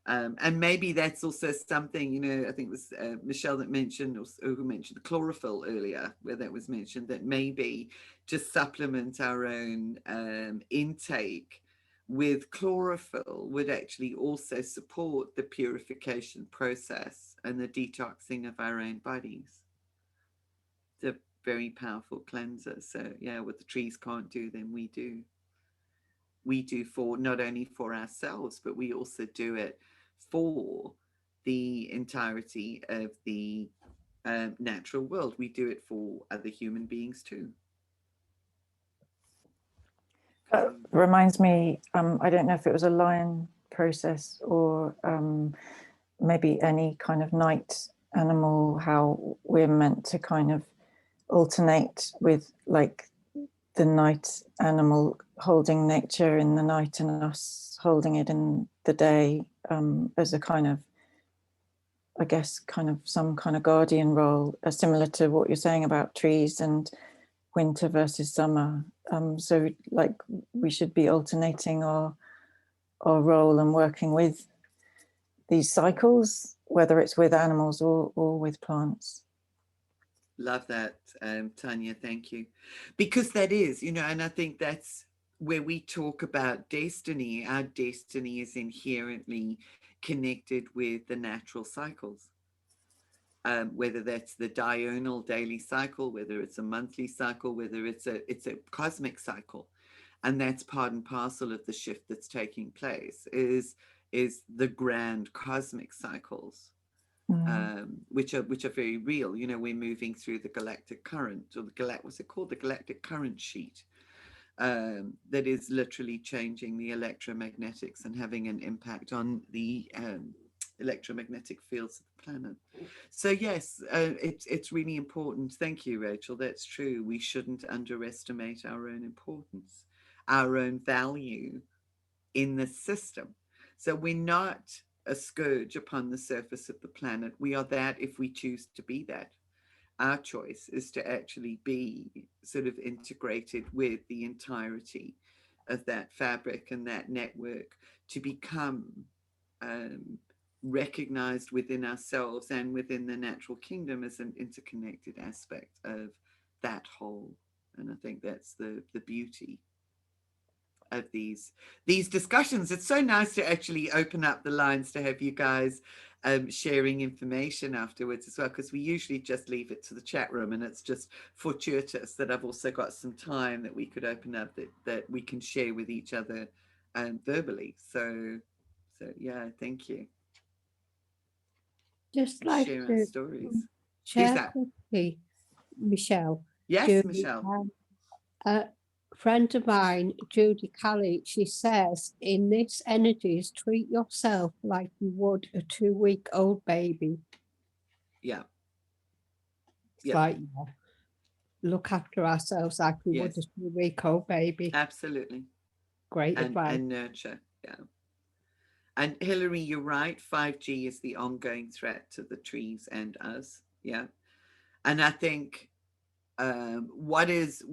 And maybe that's also something, you know, I think it was Michelle that mentioned, or who mentioned the chlorophyll earlier, where that was mentioned, that maybe just supplement our own intake with chlorophyll would actually also support the purification process and the detoxing of our own bodies. It's a very powerful cleanser. So yeah, what the trees can't do, then we do. We do for not only for ourselves, but we also do it for the entirety of the natural world. We do it for other human beings too. Reminds me, I don't know if it was a lion process or maybe any kind of night animal, how we're meant to kind of alternate with like the night animal holding nature in the night and us holding it in the day, as a kind of, I guess, kind of some kind of guardian role, similar to what you're saying about trees and winter versus summer. So like we should be alternating our role and working with these cycles, whether it's with animals or with plants. Love that, Tanya, thank you. Because that is, you know, and I think that's where we talk about destiny. Our destiny is inherently connected with the natural cycles. Whether that's the diurnal daily cycle, whether it's a monthly cycle, whether it's a cosmic cycle. And that's part and parcel of the shift that's taking place, is the grand cosmic cycles. Which are very real. You know, we're moving through the galactic current, or what's it called? The galactic current sheet, that is literally changing the electromagnetics and having an impact on the electromagnetic fields of the planet. So yes, it's really important. Thank you, Rachel. That's true. We shouldn't underestimate our own importance, our own value in the system. So we're not a scourge upon the surface of the planet. We are that if we choose to be that. Our choice is to actually be sort of integrated with the entirety of that fabric and that network, to become recognized within ourselves and within the natural kingdom as an interconnected aspect of that whole. And I think that's the beauty. of these discussions. It's so nice to actually open up the lines to have you guys sharing information afterwards as well, because we usually just leave it to the chat room, and it's just fortuitous that I've also got some time that we could open up that we can share with each other verbally. So yeah, thank you. Just like Share our to stories. share quickly, Michelle. Yes, Julie, Michelle. a friend of mine, Judy Kelly, she says, in this energies, treat yourself like you would a 2-week-old baby. Yeah. It's like, look after ourselves like we would a 2-week-old baby. Absolutely. Great advice. And nurture. Yeah. And Hilary, you're right. 5G is the ongoing threat to the trees and us. Yeah. And I think what is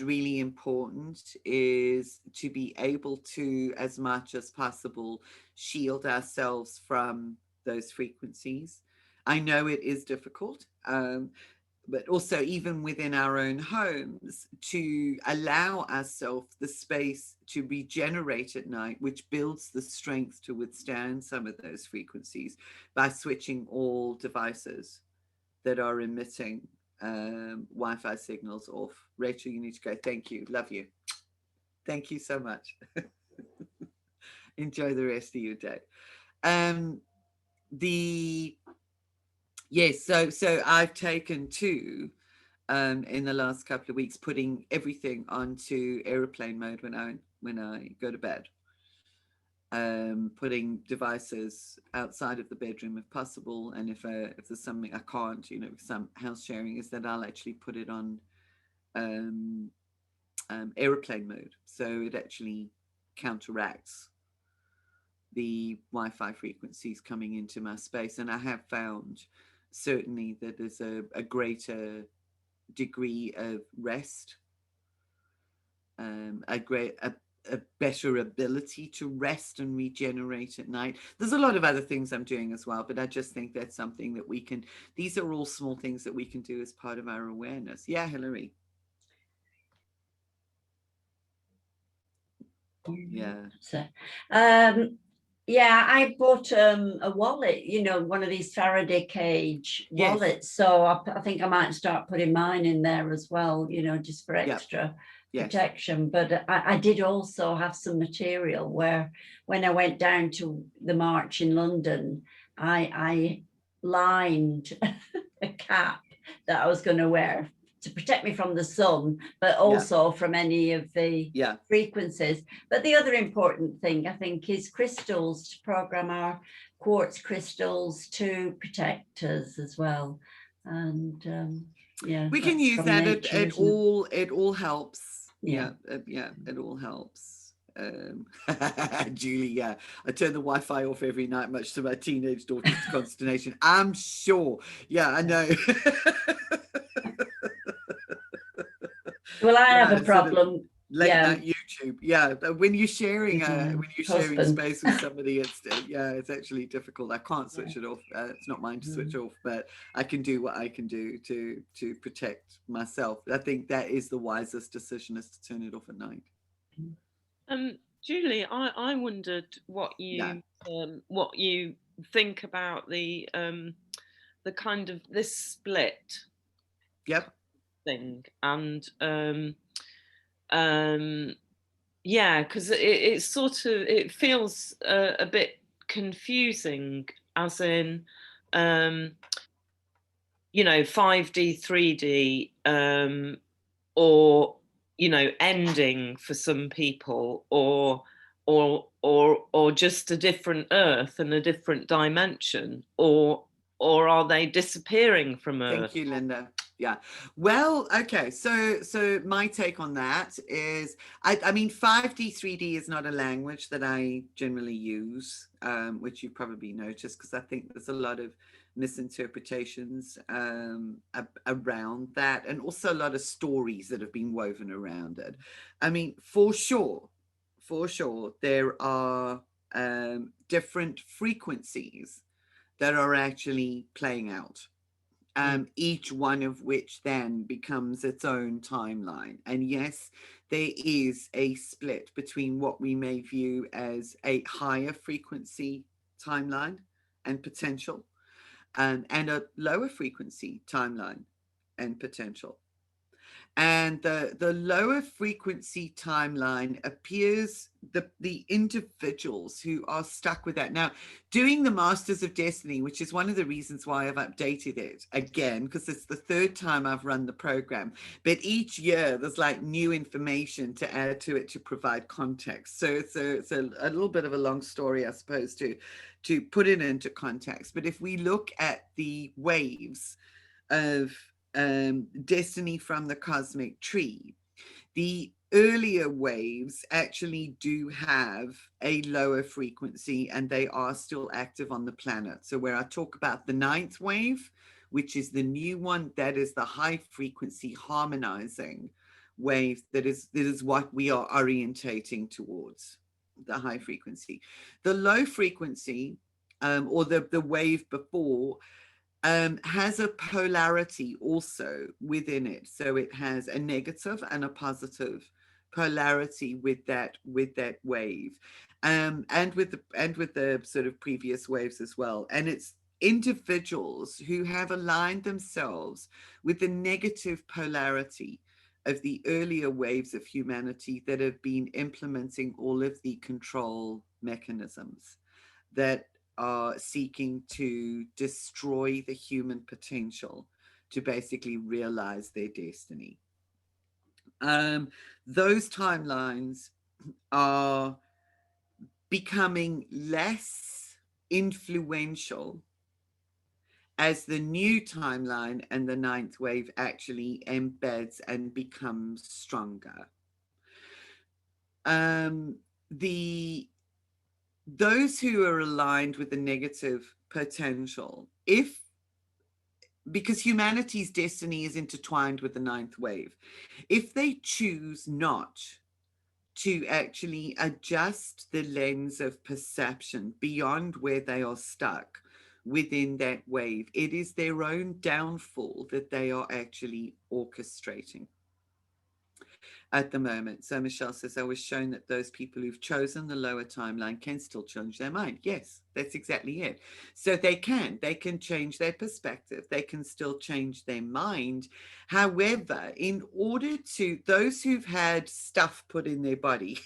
really important is to be able to, as much as possible, shield ourselves from those frequencies. I know it is difficult, but also even within our own homes, to allow ourselves the space to regenerate at night, which builds the strength to withstand some of those frequencies, by switching all devices that are emitting Wi-Fi signals off. Rachel, you need to go. Thank you. Love you. Thank you so much. Enjoy the rest of your day. Yes, so I've taken to in the last couple of weeks, putting everything onto airplane mode when I go to bed. Putting devices outside of the bedroom if possible, and if there's something I can't, some house sharing, is that I'll actually put it on airplane mode, so it actually counteracts the Wi-Fi frequencies coming into my space. And I have found certainly that there's a greater degree of rest, a better ability to rest and regenerate at night. There's a lot of other things I'm doing as well, but I just think that's something that these are all small things that we can do as part of our awareness. Yeah, Hilary. Yeah. Yeah, I bought a wallet, one of these Faraday cage wallets. Yes. So I think I might start putting mine in there as well, just for extra protection. But I did also have some material where, when I went down to the march in London, I lined a cap that I was going to wear to protect me from the sun, but also from any of the frequencies. But the other important thing, I think, is crystals, to program our quartz crystals to protect us as well. And we can use that. It all helps. Yeah, it all helps. Julie, I turn the Wi-Fi off every night, much to my teenage daughter's consternation. I'm sure. Yeah, I know. Well, I have a problem. Late night YouTube. Yeah, when you're sharing space with somebody, it's actually difficult. I can't switch it off. It's not mine to switch off, but I can do what I can do to protect myself. I think that is the wisest decision, is to turn it off at night. Julie, I wondered what you think about the kind of this split. Yep. Thing, and because it sort of, it feels a bit confusing, as in 5D 3D, or ending for some people, or just a different Earth and a different dimension, or are they disappearing from Earth? Thank you, Linda. Yeah. Well, okay. So my take on that is, I mean, 5D, 3D is not a language that I generally use, which you probably noticed, because I think there's a lot of misinterpretations around that, and also a lot of stories that have been woven around it. I mean, for sure, there are different frequencies that are actually playing out each one of which then becomes its own timeline. And yes, there is a split between what we may view as a higher frequency timeline and potential, and a lower frequency timeline and potential. And the lower frequency timeline appears the individuals who are stuck with that. Now, doing the Masters of Destiny, which is one of the reasons why I've updated it again, because it's the third time I've run the program, but each year there's like new information to add to it to provide context. So it's a little bit of a long story, I suppose, to put it into context. But if we look at the waves of destiny from the cosmic tree, the earlier waves actually do have a lower frequency and they are still active on the planet. So where I talk about the ninth wave, which is the new one, that is the high frequency harmonizing wave. That is what we are orientating towards, the high frequency. The low frequency, or the wave before, has a polarity also within it. So it has a negative and a positive polarity with that wave, and with the sort of previous waves as well. And it's individuals who have aligned themselves with the negative polarity of the earlier waves of humanity that have been implementing all of the control mechanisms that are seeking to destroy the human potential to basically realize their destiny. Those timelines are becoming less influential as the new timeline and the ninth wave actually embeds and becomes stronger. Those who are aligned with the negative potential, because humanity's destiny is intertwined with the ninth wave, if they choose not to actually adjust the lens of perception beyond where they are stuck within that wave, it is their own downfall that they are actually orchestrating at the moment. So Michelle says, I was shown that those people who've chosen the lower timeline can still change their mind. Yes, that's exactly it. So they can change their perspective. They can still change their mind. However, in order to, those who've had stuff put in their body,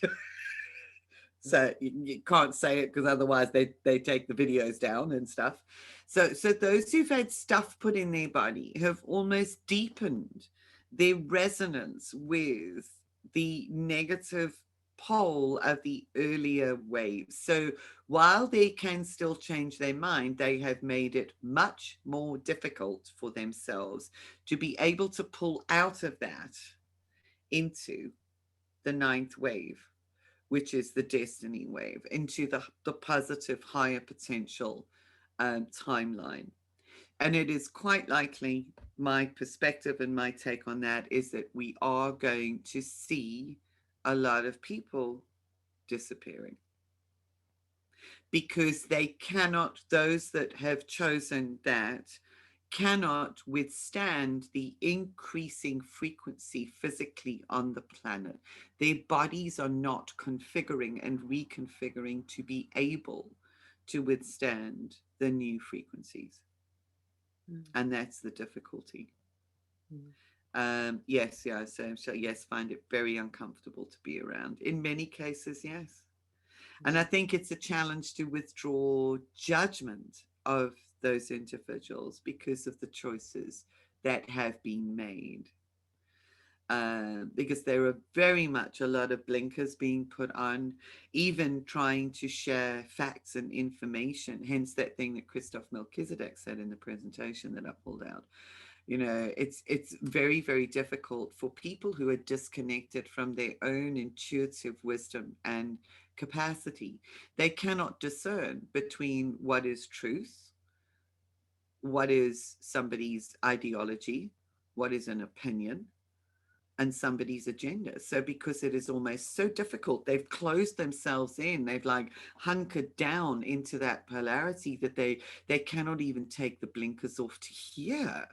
so you can't say it because otherwise they take the videos down and stuff. So those who've had stuff put in their body have almost deepened their resonance with the negative pole of the earlier waves. So while they can still change their mind, they have made it much more difficult for themselves to be able to pull out of that into the ninth wave, which is the destiny wave, into the positive higher potential timeline. And it is quite likely, my perspective and my take on that is that we are going to see a lot of people disappearing because they cannot, those that have chosen that cannot withstand the increasing frequency physically on the planet. Their bodies are not configuring and reconfiguring to be able to withstand the new frequencies. And that's the difficulty. Yes, yeah, so yes, find it very uncomfortable to be around. In many cases, yes. And I think it's a challenge to withdraw judgment of those individuals because of the choices that have been made. Because there are very much a lot of blinkers being put on, even trying to share facts and information, hence that thing that Christoph Melchizedek said in the presentation that I pulled out. You know, it's very, very difficult for people who are disconnected from their own intuitive wisdom and capacity. They cannot discern between what is truth, what is somebody's ideology, what is an opinion, and somebody's agenda. So because it is almost so difficult, they've closed themselves in, they've like hunkered down into that polarity that they cannot even take the blinkers off to hear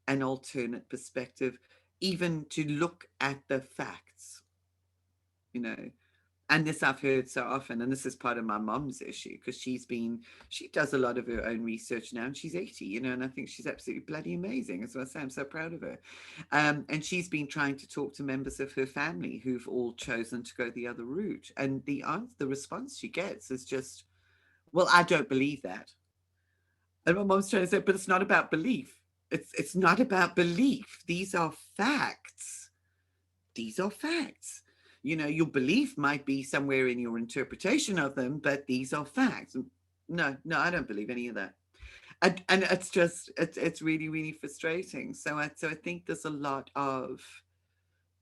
an alternate perspective, even to look at the facts, you know. And this I've heard so often, and this is part of my mom's issue, because she does a lot of her own research now, and she's 80, you know, and I think she's absolutely bloody amazing. As I say, I'm so proud of her. And she's been trying to talk to members of her family who've all chosen to go the other route. And the response she gets is just, well, I don't believe that. And my mom's trying to say, but it's not about belief. It's not about belief. These are facts. These are facts. You know, your belief might be somewhere in your interpretation of them, but these are facts. No, I don't believe any of that. And it's just, it's really, really frustrating. So I think there's a lot of,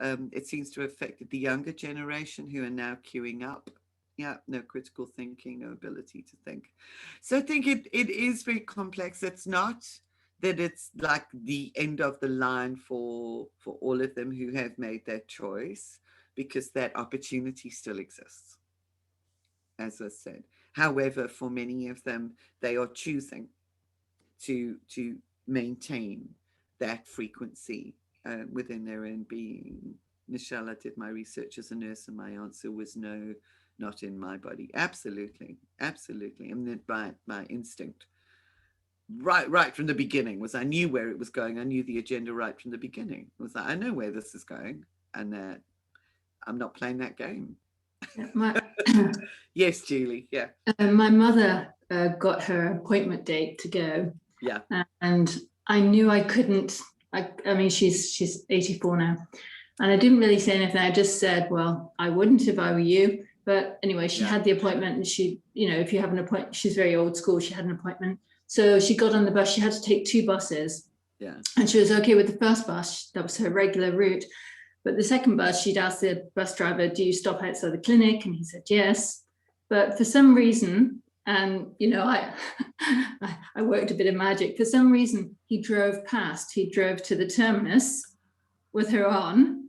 it seems to have affected the younger generation who are now queuing up. Yeah, no critical thinking, no ability to think. So I think it is very complex. It's not that it's like the end of the line for all of them who have made that choice, because that opportunity still exists, as I said. However, for many of them, they are choosing to maintain that frequency within their own being. Michelle, I did my research as a nurse, and my answer was no, not in my body. Absolutely. And then my instinct, right from the beginning, was I knew where it was going. I knew the agenda right from the beginning. It was like, I know where this is going, and that I'm not playing that game. Yes, Julie. Yeah. My mother got her appointment date to go. Yeah. And I knew I couldn't. I mean, she's 84 now, and I didn't really say anything. I just said, well, I wouldn't if I were you. But anyway, she had the appointment, and she, you know, if you have an appointment, she's very old school. She had an appointment. So she got on the bus. She had to take 2 buses. Yeah. And she was okay with the first bus. That was her regular route. But the second bus, she'd asked the bus driver, do you stop outside the clinic? And he said, yes. But for some reason, and, you know, I worked a bit of magic. For some reason, he drove past. He drove to the terminus with her on,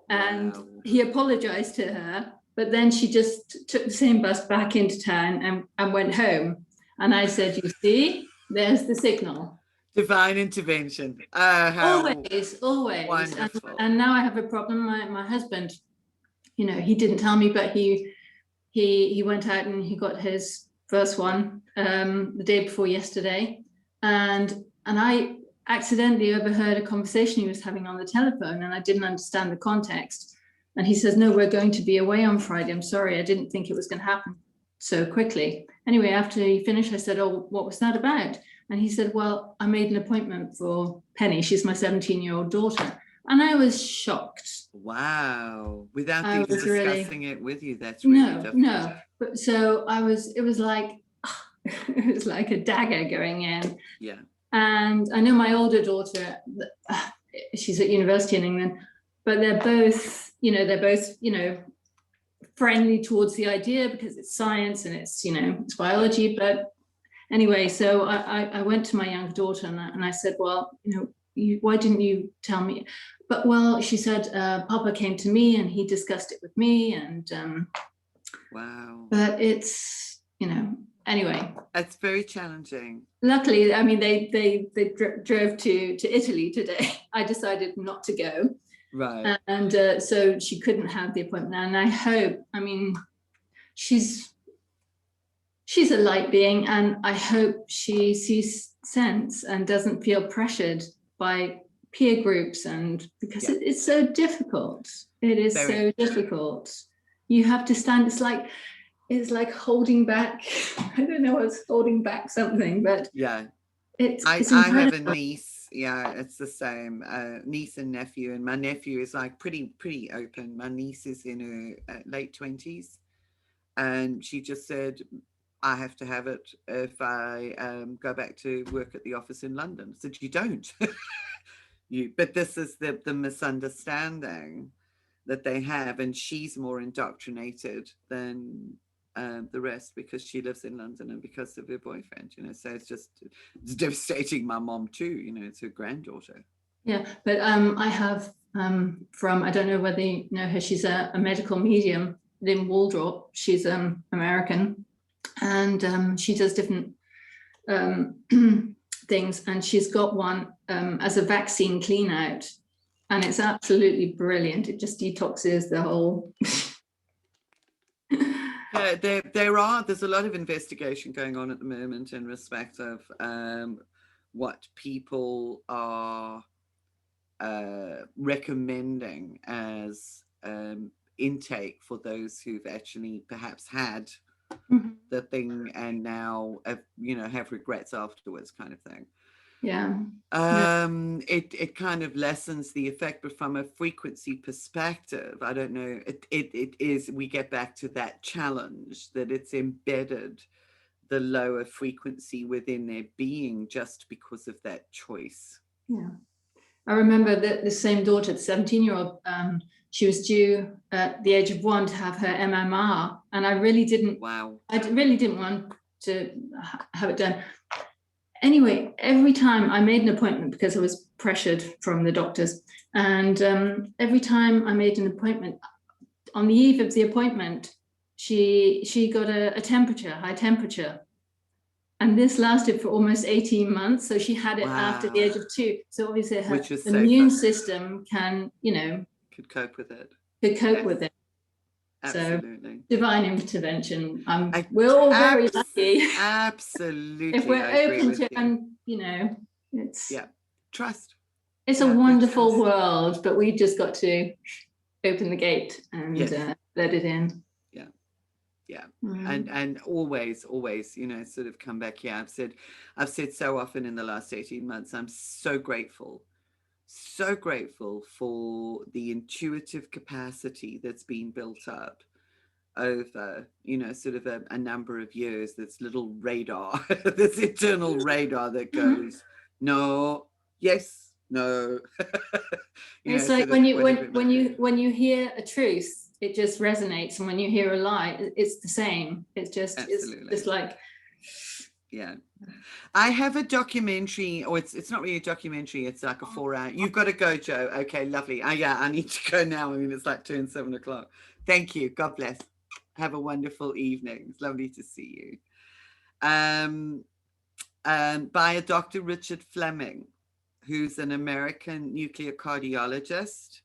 and he apologized to her. But then she just took the same bus back into town and went home. And I said, you see, there's the signal. Divine intervention. Always. Wonderful. And now I have a problem. My husband, you know, he didn't tell me, but he went out and he got his first one the day before yesterday. And I accidentally overheard a conversation he was having on the telephone, and I didn't understand the context. And he says, no, we're going to be away on Friday. I'm sorry, I didn't think it was going to happen so quickly. Anyway, after he finished, I said, oh, what was that about? And he said, well, I made an appointment for Penny. She's my 17-year-old daughter. And I was shocked. Wow. Without even discussing it with you, that's really difficult. No. But so it was like a dagger going in. Yeah. And I know my older daughter, she's at university in England, but they're both, friendly towards the idea because it's science and it's, it's biology. But anyway, so I went to my younger daughter and I said, well, why didn't you tell me? But well, she said, Papa came to me and he discussed it with me, and wow. But it's, anyway. It's very challenging. Luckily, I mean, they drove to Italy today. I decided not to go. Right. And so she couldn't have the appointment. And I hope, I mean, she's a light being, and I hope she sees sense and doesn't feel pressured by peer groups, and because it's so difficult. It is so difficult. You have to stand. It's like holding back. I don't know what's holding back something, but yeah, I have a niece. Yeah, it's the same. Niece and nephew, and my nephew is like pretty open. My niece is in her late 20s, and she just said, I have to have it if I go back to work at the office in London. I said, you don't. But this is the misunderstanding that they have, and she's more indoctrinated than the rest because she lives in London and because of her boyfriend, so it's devastating my mom too, it's her granddaughter. Yeah, but I have from, I don't know whether you know her, she's a medical medium, Lynn Waldrop. She's American, and she does different things, and she's got one as a vaccine clean out, and it's absolutely brilliant. It just detoxes the whole. There's a lot of investigation going on at the moment in respect of what people are recommending as intake for those who've actually perhaps had the thing and now have regrets afterwards, kind of thing. Yeah. It kind of lessens the effect, but from a frequency perspective, I don't know, it is, we get back to that challenge that it's embedded the lower frequency within their being just because of that choice. Yeah. I remember that the same daughter, the 17-year-old, she was due at the age of 1 to have her MMR, and I really didn't want to have it done. Anyway, every time I made an appointment, because I was pressured from the doctors, and every time I made an appointment, on the eve of the appointment, she got a temperature, high temperature. And this lasted for almost 18 months. So she had it after the age of 2. So obviously her immune system can, could cope with it. With it. Absolutely. So divine intervention. We're all very lucky. Absolutely. If we're open to, and it's trust. It's a wonderful world, but we just got to open the gate and let it in. Yeah. And always, sort of come back here. I've said so often in the last 18 months, I'm so grateful for the intuitive capacity that's been built up over, sort of a number of years, this little radar, this internal radar that goes, no, yes, no. It's like when you hear a truth, it just resonates, and when you hear a lie, it's the same. It's just like, yeah. I have a documentary, or it's not really a documentary, it's like a 4-hour. You've got to go, Joe. Okay, lovely. I need to go now. I mean, it's like 7 o'clock. Thank you. God bless. Have a wonderful evening. It's lovely to see you. By a Dr. Richard Fleming, who's an American nuclear cardiologist.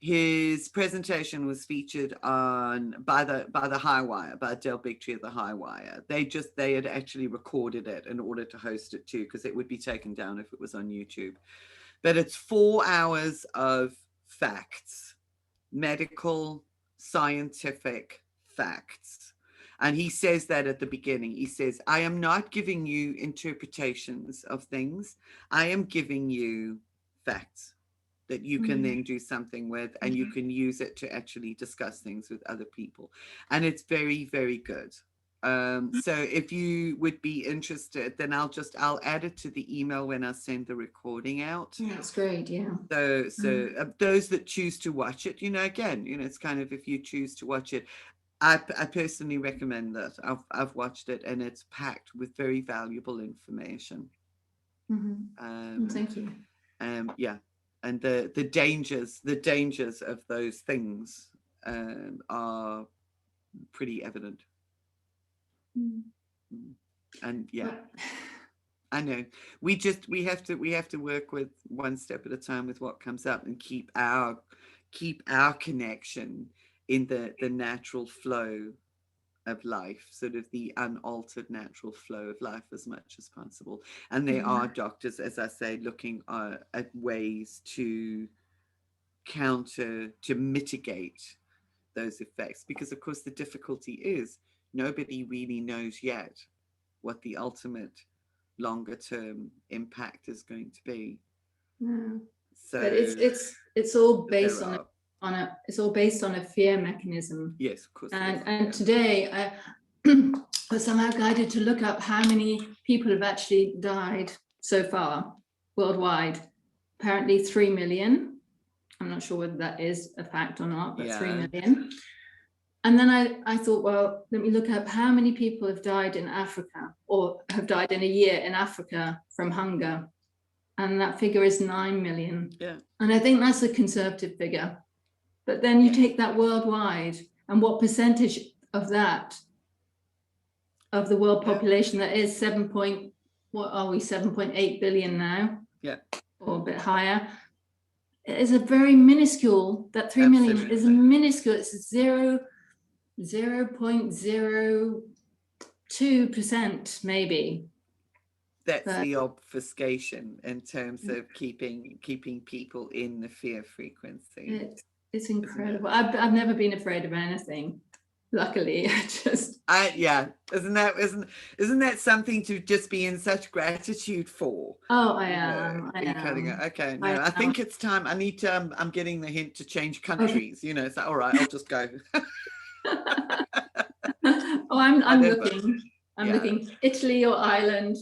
His presentation was featured on by the High Wire, by Del Bigtree of the High Wire. They had actually recorded it in order to host it too, because it would be taken down if it was on YouTube. But it's 4 hours of facts, medical, scientific facts. And he says that at the beginning. He says, I am not giving you interpretations of things. I am giving you facts that you can then do something with, and you can use it to actually discuss things with other people. And it's very, very good. So if you would be interested, then I'll add it to the email when I send the recording out. That's great, yeah. So those that choose to watch it, again, it's kind of, if you choose to watch it, I personally recommend that. I've watched it, and it's packed with very valuable information. Thank you. Yeah. And the dangers of those things are pretty evident. And yeah, I know we have to work with one step at a time with what comes up, and keep our connection in the natural flow of life, sort of the unaltered natural flow of life as much as possible. And there are doctors, as I say, looking at ways to mitigate those effects, because of course the difficulty is nobody really knows yet what the ultimate longer term impact is going to be. So but it's all based on a fear mechanism. Yes, of course. And today I was somehow guided to look up how many people have actually died so far worldwide. Apparently 3 million. I'm not sure whether that is a fact or not, but 3 million. And then I thought, well, let me look up how many people have died in Africa, or have died in a year in Africa from hunger. and that figure is 9 million. Yeah. And I think that's a conservative figure. But then you take that worldwide, and what percentage of that, of the world population, that is 7.8 billion now? Yeah. Or a bit higher. It is a very minuscule, that 3 million is a minuscule, it's 0.02% maybe. That's the obfuscation in terms of keeping people in the fear frequency. It's incredible. I've never been afraid of anything. Luckily, isn't that something to just be in such gratitude for? Oh, I am. Okay, no, I think it's time. I need to. I'm getting the hint to change countries. You know, it's like, all right, I'll just go. I'm looking. I'm looking Italy or Ireland.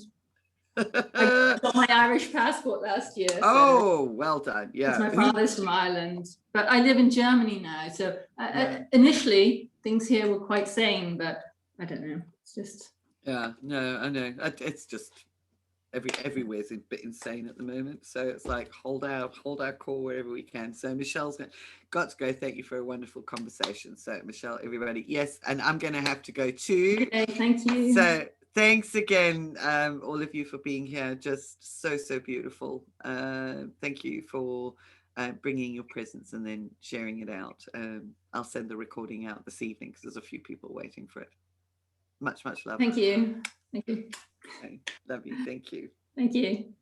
I got my Irish passport last year. Oh, well done. Yeah. My father's from Ireland, but I live in Germany now. So initially things here were quite sane, but I don't know. It's just. Yeah, no, I know. It's just everywhere's a bit insane at the moment. So it's like hold our core wherever we can. So Michelle's got to go. Thank you for a wonderful conversation. So Michelle, everybody, yes, and I'm going to have to go too. Okay, thank you. So thanks again, all of you, for being here. Just so beautiful. Thank you for bringing your presence and then sharing it out. I'll send the recording out this evening because there's a few people waiting for it. Much love. Thank you. Thank you. Okay. Love you. Thank you. Thank you.